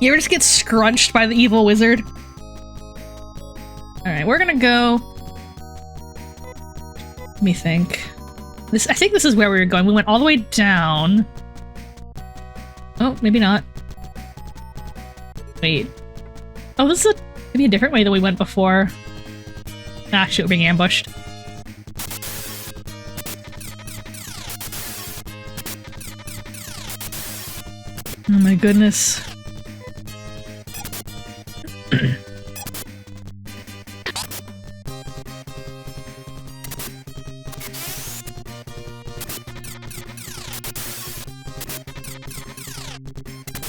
You ever just get scrunched by the evil wizard? Alright, we're gonna go... Let me think. I think this is where we were going. We went all the way down. Oh, maybe not. Wait. Oh, this is maybe a different way than we went before. Ah, shit, we're being ambushed. Oh my goodness.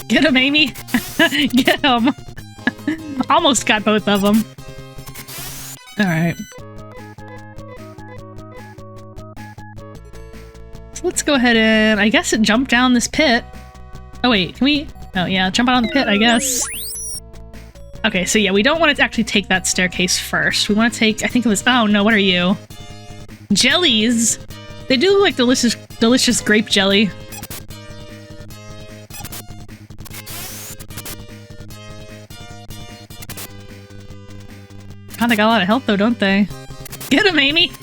Get him, Amy! Get him! Almost got both of them. Alright. So let's go ahead and... I guess it jumped down this pit. Oh wait, can we... Oh yeah, jump out on the pit, I guess. Okay, so yeah, we don't want to actually take that staircase first. We want to take... I think it was... Oh no, what are you? Jellies! They do look like delicious grape jelly. God, they got a lot of health though, don't they? Get him, Amy!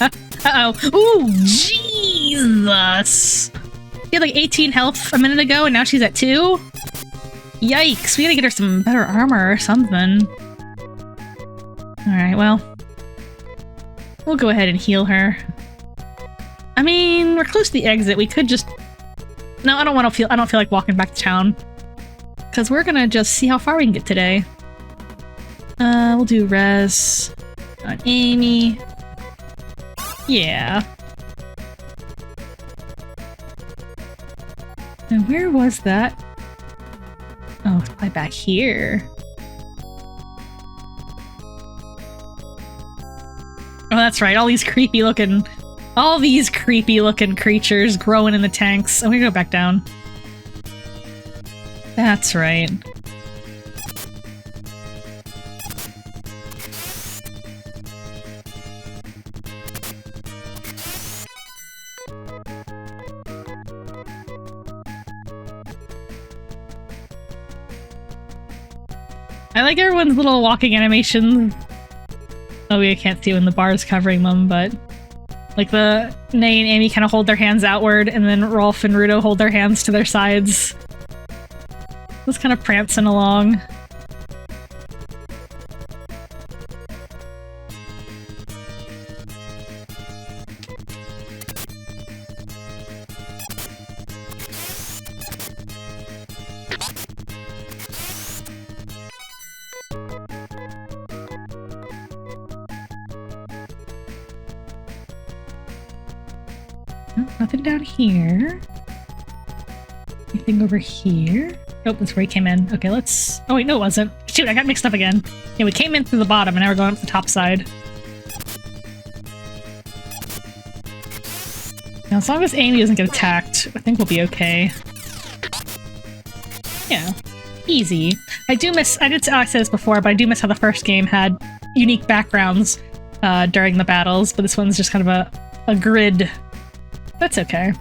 Uh-oh. Ooh, Jesus! She had like 18 health a minute ago, and now she's at 2? Yikes, we gotta get her some better armor or something. Alright, well. We'll go ahead and heal her. I mean, we're close to the exit. We could just... No, I don't feel like walking back to town. Because we're gonna just see how far we can get today. We'll do res on Amy. Yeah. Now where was that? Oh, it's probably back here. Oh, that's right. All these creepy looking creatures growing in the tanks. Oh, we go back down. That's right. I like everyone's little walking animation. Oh, we can't see when the bar is covering them, but... Like the Nay and Amy kind of hold their hands outward, and then Rolf and Rudo hold their hands to their sides. Just kind of prancing along. Nothing down here. Anything over here? Nope, that's where he came in. Okay, let's... Oh wait, no it wasn't. Shoot, I got mixed up again. Yeah, we came in through the bottom and now we're going up the top side. Now, as long as Amy doesn't get attacked, I think we'll be okay. Yeah. easy. I did say this before, but I do miss how the first game had unique backgrounds during the battles, but this one's just kind of a grid. That's okay.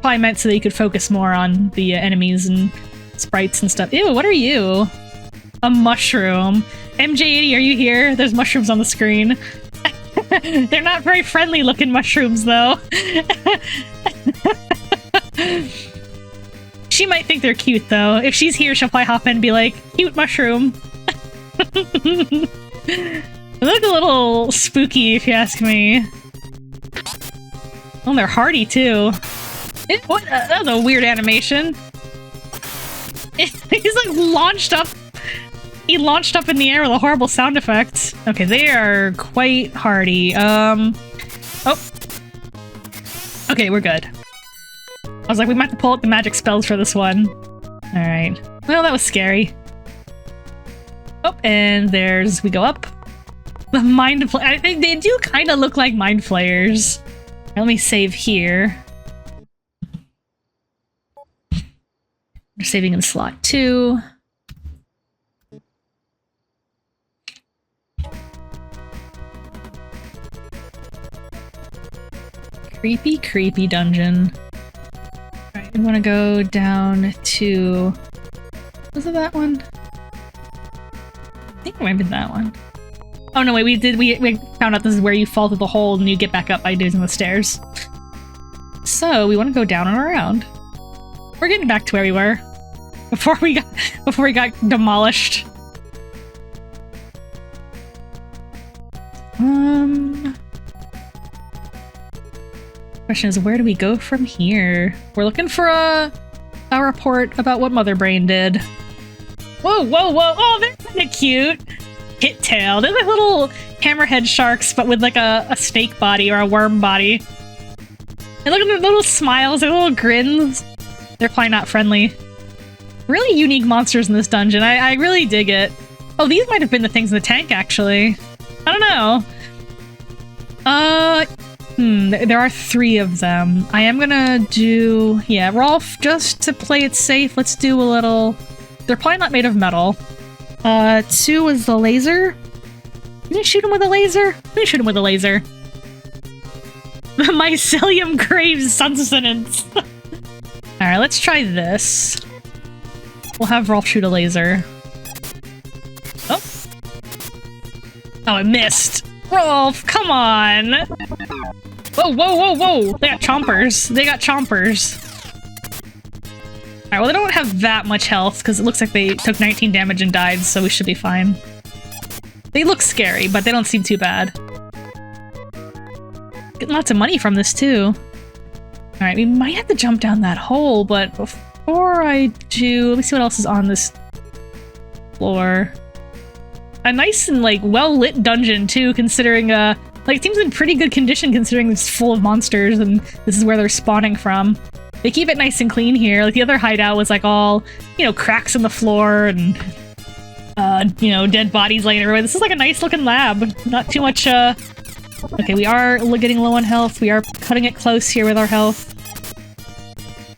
Probably meant so that you could focus more on the enemies and sprites and stuff. Ew, what are you? A mushroom. MJ80, are you here? There's mushrooms on the screen. They're not very friendly looking mushrooms, though. She might think they're cute, though. If she's here, she'll probably hop in and be like, cute mushroom. They look a little spooky, if you ask me. Oh, they're hardy, too. What? That was a weird animation. He's like launched up. He launched up in the air with a horrible sound effect. Okay, they are quite hardy. Oh. Okay, we're good. I was like, we might have to pull out the magic spells for this one. Alright. Well, that was scary. Oh, and we go up. The mind flayers. I think they do kind of look like mind flayers. Let me save here. We're saving in slot 2. Creepy, creepy dungeon. Alright, we want to go down to... Was it that one? I think it might have been that one. Oh no, wait, we found out this is where you fall through the hole and you get back up by using the stairs. So, we want to go down and around. We're getting back to where we were. Before we got demolished. Question is, where do we go from here? We're looking for a report about what Mother Brain did. Whoa, whoa, whoa! Oh, they're kind of cute. Hit tail. They're like little hammerhead sharks, but with like a snake body or a worm body. And look at their little smiles, their little grins. They're probably not friendly. Really unique monsters in this dungeon. I really dig it. Oh, these might have been the things in the tank, actually. I don't know. There are 3 of them. I am gonna do... Yeah, Rolf, just to play it safe, let's do a little... They're probably not made of metal. 2 was the laser. Can you shoot him with a laser? Let me shoot him with a laser. The mycelium craves sustenance. Alright, let's try this. We'll have Rolf shoot a laser. Oh. Oh, it missed. Rolf, come on! Whoa, whoa, whoa, whoa! They got chompers. They got chompers. Alright, well they don't have that much health, because it looks like they took 19 damage and died, so we should be fine. They look scary, but they don't seem too bad. Getting lots of money from this, too. Alright, we might have to jump down that hole, but before I do... Let me see what else is on this floor. A nice and, like, well-lit dungeon, too, considering, like, it seems in pretty good condition considering it's full of monsters and this is where they're spawning from. They keep it nice and clean here. Like, the other hideout was, like, all, you know, cracks in the floor and, you know, dead bodies laying everywhere. This is, like, a nice-looking lab. Not too much, Okay, we are getting low on health. We are cutting it close here with our health.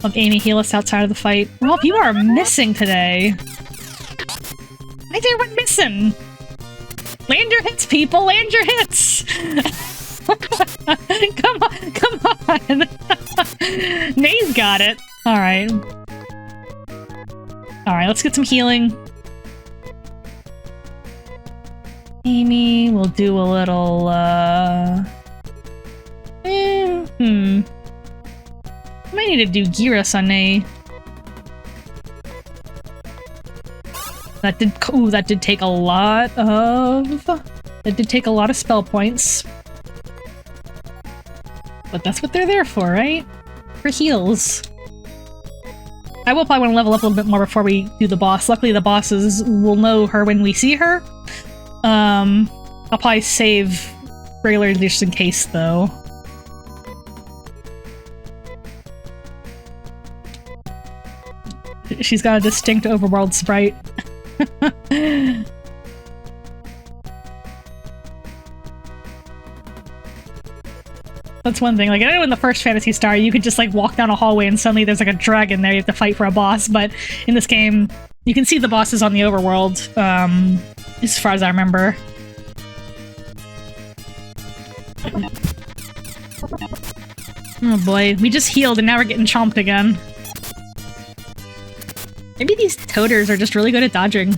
Let Amy heal us outside of the fight. Well, people are missing today. Why is everyone missing? Land your hits, people! Land your hits! Come on, come on! Nae's got it. Alright. Alright, let's get some healing. Amy, we'll do a little, Might need to do Gyros on Nae. That did take a lot of... That did take a lot of spell points. But that's what they're there for, right? For heals. I will probably want to level up a little bit more before we do the boss. Luckily the bosses will know her when we see her. I'll probably save regular just in case, though. She's got a distinct overworld sprite. That's one thing. Like, I know in the first Phantasy Star, you could just, like, walk down a hallway and suddenly there's, like, a dragon there. You have to fight for a boss. But in this game, you can see the bosses on the overworld, as far as I remember. Oh boy, we just healed and now we're getting chomped again. Maybe these toaders are just really good at dodging.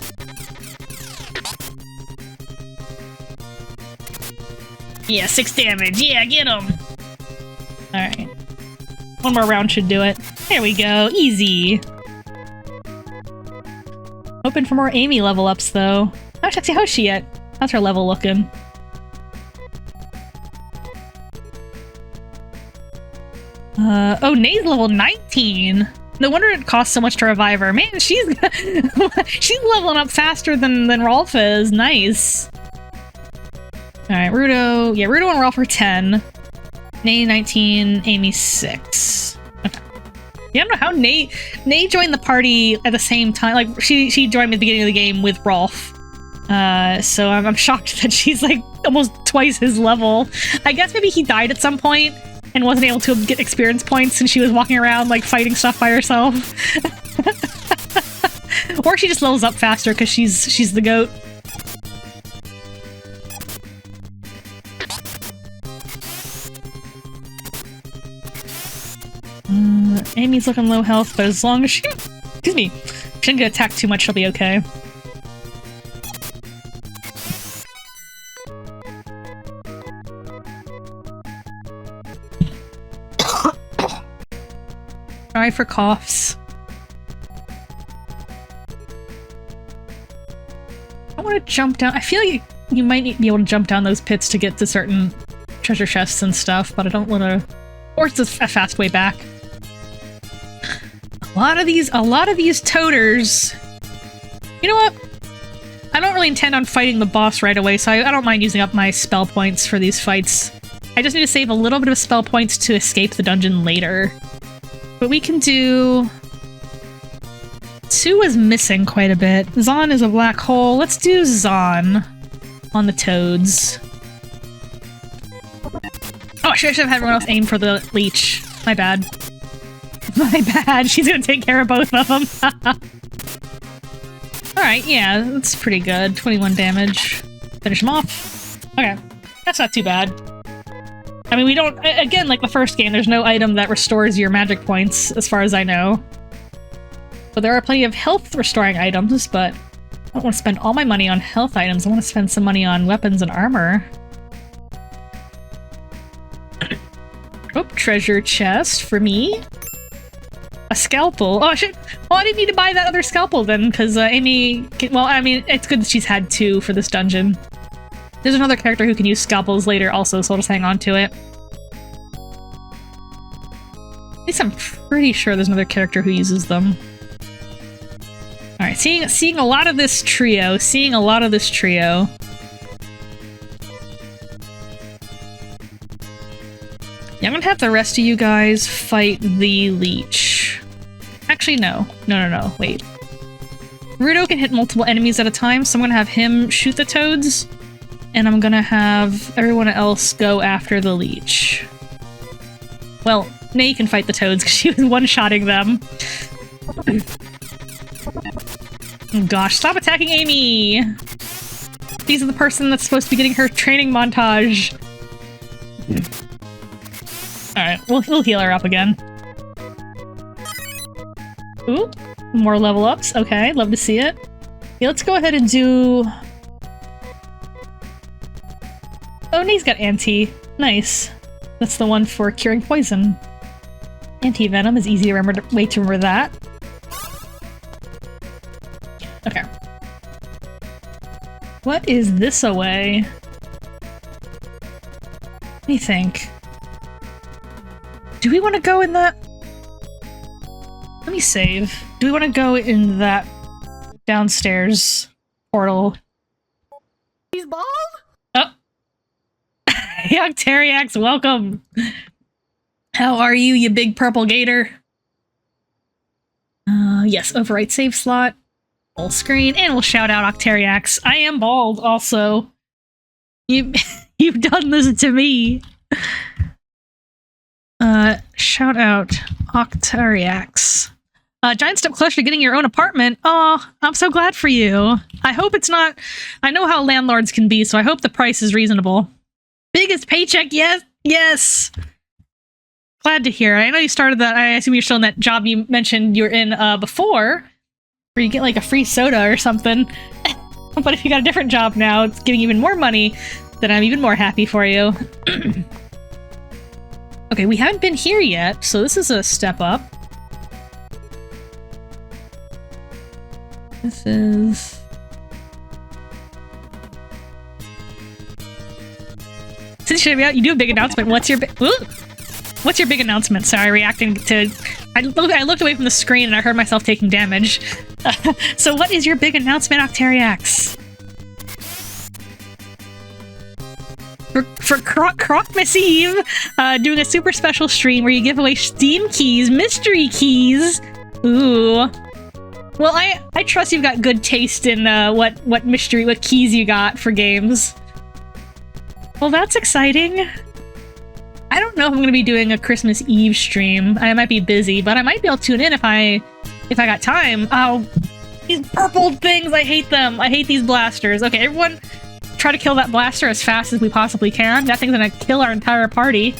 Yeah, 6 damage. Yeah, get him! Alright. One more round should do it. There we go. Easy. Hoping for more Amy level ups, though. Oh, actually, how's she at? How's her level looking? Oh, Nay's level 19! No wonder it costs so much to revive her. Man, she's she's leveling up faster than Rolf is. Nice. Alright, Rudo. Yeah, Rudo and Rolf are 10. Nay 19, Amy 6. Okay. Yeah, I don't know how Nay joined the party at the same time. Like, she joined me at the beginning of the game with Rolf. So I'm shocked that she's like almost twice his level. I guess maybe he died at some point and wasn't able to get experience points and she was walking around like fighting stuff by herself. Or she just levels up faster because she's the goat. Amy's looking low health, but as long as she excuse me, she didn't get attacked too much, she'll be okay. Try for coughs. I want to jump down. I feel like you might be able to jump down those pits to get to certain treasure chests and stuff, but I don't want to. Or it's a fast way back. A lot of these toaders. You know what? I don't really intend on fighting the boss right away, so I don't mind using up my spell points for these fights. I just need to save a little bit of spell points to escape the dungeon later. But we can do... 2 is missing quite a bit. Zon is a black hole. Let's do Zon on the toads. Oh, I should have had everyone else aim for the leech. My bad. My bad. She's gonna take care of both of them. Alright, yeah, that's pretty good. 21 damage. Finish him off. Okay. That's not too bad. I mean, we don't... Again, like the first game, there's no item that restores your magic points, as far as I know. But there are plenty of health restoring items, but I don't want to spend all my money on health items. I want to spend some money on weapons and armor. Oh, treasure chest for me. A scalpel. Oh, shit. Well, I didn't need to buy that other scalpel then, because Amy... Well, I mean, it's good that she's had 2 for this dungeon. There's another character who can use scalpels later also, so I'll just hang on to it. At least I'm pretty sure there's another character who uses them. Alright, seeing a lot of this trio. Seeing a lot of this trio. Yeah, I'm gonna have the rest of you guys fight the leech. Actually, no. No, wait. Rudo can hit multiple enemies at a time, so I'm gonna have him shoot the toads. And I'm gonna have everyone else go after the leech. Well, Nay can fight the toads because she was one-shotting them. Oh gosh, stop attacking Amy! She's the person that's supposed to be getting her training montage. Alright, we'll heal her up again. Ooh, more level ups. Okay, love to see it. Yeah, let's go ahead and do... Oh, Nay's got anti. Nice. That's the one for curing poison. Anti-venom is easy to remember. Way to remember that. Okay. What is this away? Let me think. Do we want to go in that? Let me save. Do we want to go in that downstairs portal? He's bald? Oh. Young Teriax, welcome! How are you, you big purple gator? Yes, overwrite save slot. Full screen, and we'll shout out Octariax. I am bald, also. You've done this to me. Shout out Octariax. Giant step closer to getting your own apartment. Oh, I'm so glad for you. I hope it's not... I know how landlords can be, so I hope the price is reasonable. Biggest paycheck, yes! Yes! Glad to hear. I know you started that. I assume you're still in that job you mentioned you're in before, where you get like a free soda or something. But if you got a different job now, it's giving even more money, then I'm even more happy for you. Okay, we haven't been here yet, so this is a step up. This is... Since you do a big announcement, what's your what's your big announcement? Sorry, reacting to... I looked away from the screen and I heard myself taking damage. So what is your big announcement, Octariax? For Crocmas Eve, doing a super special stream where you give away Steam keys, mystery keys. Ooh. Well, I trust you've got good taste in what keys you got for games. Well, that's exciting. I don't know if I'm gonna be doing a Christmas Eve stream. I might be busy, but I might be able to tune in if I got time. Oh, these purple things! I hate them. I hate these blasters. Okay, everyone, try to kill that blaster as fast as we possibly can. That thing's gonna kill our entire party.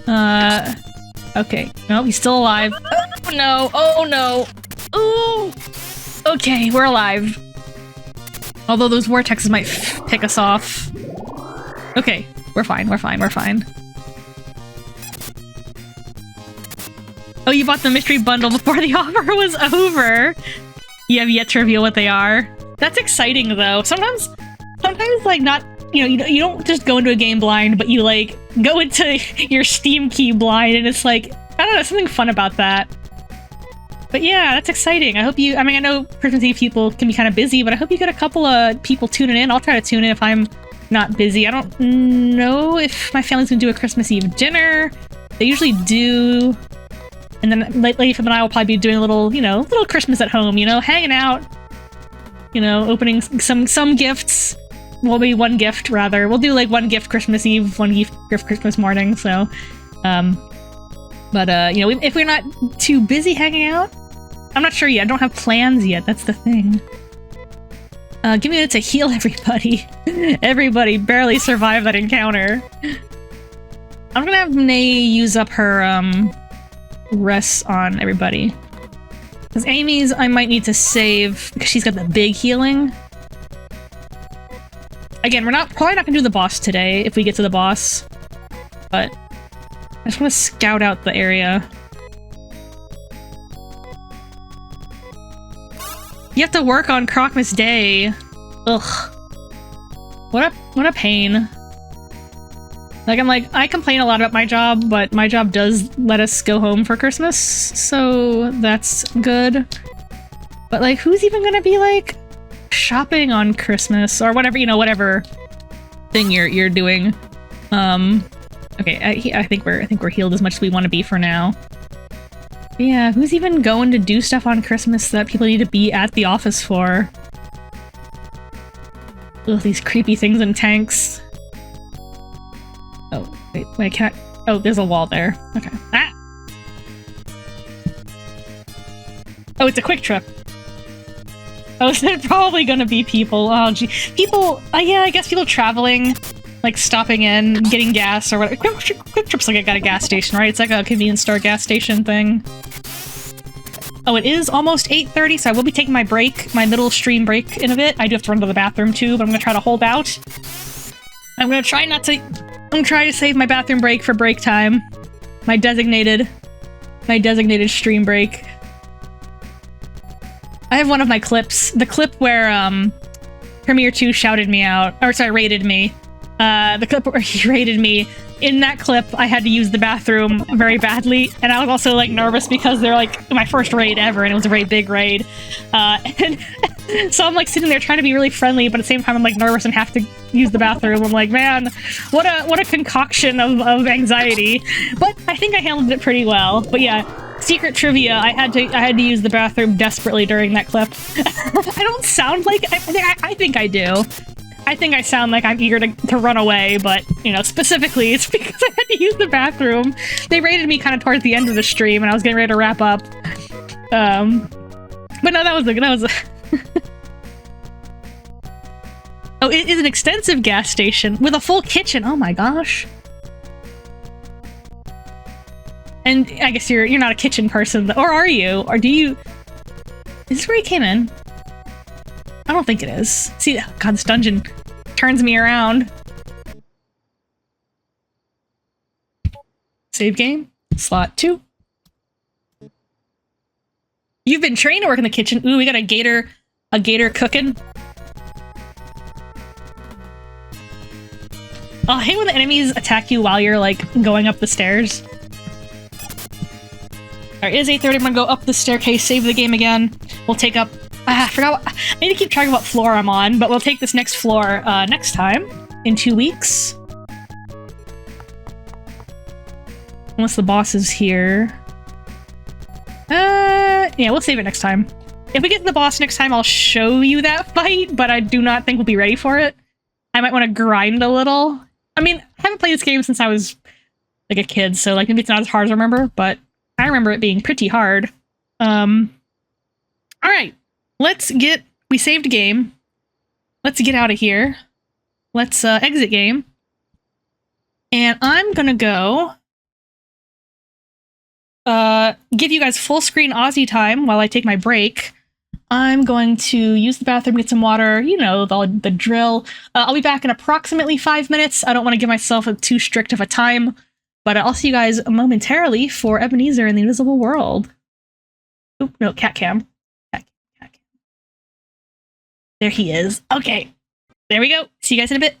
Okay. No, he's still alive. Oh no! Oh no! Ooh! Okay, we're alive. Although those vortexes might pick us off. Okay, we're fine, we're fine, we're fine. Oh, you bought the mystery bundle before the offer was over! You have yet to reveal what they are. That's exciting, though. Sometimes, like, not... You know, you don't just go into a game blind, but you, like, go into your Steam key blind, and it's like... I don't know, something fun about that. But yeah, that's exciting. I hope you... I mean, I know Christmas Eve people can be kind of busy, but I hope you get a couple of people tuning in. I'll try to tune in if I'm not busy. I don't know if my family's gonna do a Christmas Eve dinner. They usually do. And then Lady Fib and I will probably be doing a little, you know, little Christmas at home, you know, hanging out. You know, opening some gifts. Well, maybe one gift, rather. We'll do, like, one gift Christmas Eve, one gift Christmas morning, so... But, you know, if we're not too busy hanging out... I'm not sure yet. I don't have plans yet. That's the thing. Give me a minute to heal everybody. Everybody barely survived that encounter. I'm gonna have Nay use up her, rests on everybody. Because Amy's, I might need to save, because she's got the big healing. Again, we're probably not gonna do the boss today, if we get to the boss. But I just want to scout out the area. You have to work on Crocmas Day. Ugh. What a pain. Like, I complain a lot about my job, but my job does let us go home for Christmas, so that's good. But, like, who's even gonna be, like, shopping on Christmas? Or whatever, you know, whatever thing you're doing. Okay, I think we're healed as much as we want to be for now. But yeah, who's even going to do stuff on Christmas that people need to be at the office for? Ugh, these creepy things in tanks. Oh, wait, I can't... Oh, there's a wall there. Okay. Ah! Oh, it's a quick trip. Oh, so there's probably gonna be people. Oh, gee. People... yeah, I guess people traveling, like stopping in, getting gas or whatever. Quick Trip's like at a gas station, right? It's like a convenience store gas station thing. Oh, it is almost 8:30, so I will be taking my break, my middle stream break in a bit. I do have to run to the bathroom too, but I'm gonna try to hold out. I'm gonna try to save my bathroom break for break time. My designated stream break. I have one of my clips. The clip where, Premiere 2 shouted me out. Or, sorry, rated me. The clip where he rated me. In that clip, I had to use the bathroom very badly, and I was also, like, nervous because they're, like, my first raid ever, and it was a very big raid. And so I'm, like, sitting there trying to be really friendly, but at the same time I'm, like, nervous and have to use the bathroom. I'm like, man, what a concoction of anxiety. But I think I handled it pretty well. But yeah, secret trivia, I had to use the bathroom desperately during that clip. I don't sound like... I think I do. I think I sound like I'm eager to run away, but, you know, specifically it's because I had to use the bathroom. They raided me kind of towards the end of the stream, and I was getting ready to wrap up. But no, that was Oh, it is an extensive gas station with a full kitchen. Oh my gosh. And I guess you're not a kitchen person, or are you? Or do you? Is this where you came in? I don't think it is. See, God, this dungeon turns me around. Save game. Slot 2. You've been trained to work in the kitchen. Ooh, we got a gator cooking. Oh, I hate when the enemies attack you while you're, like, going up the stairs. Alright, it is 8:30. I'm gonna go up the staircase, save the game again. We'll take up... I forgot what... I need to keep track of what floor I'm on, but we'll take this next floor next time, in 2 weeks. Unless the boss is here. Yeah, we'll save it next time. If we get to the boss next time, I'll show you that fight, but I do not think we'll be ready for it. I might want to grind a little. I mean, I haven't played this game since I was, like, a kid, so, like, maybe it's not as hard as I remember, but I remember it being pretty hard. Alright. We saved a game. Let's get out of here. Let's, exit game. And I'm gonna go... give you guys full screen Aussie time while I take my break. I'm going to use the bathroom, get some water, you know, the drill. I'll be back in approximately 5 minutes. I don't want to give myself too strict of a time, but I'll see you guys momentarily for Ebenezer in the Invisible World. Oop, no, cat cam. Cat cam. There he is. Okay, there we go. See you guys in a bit.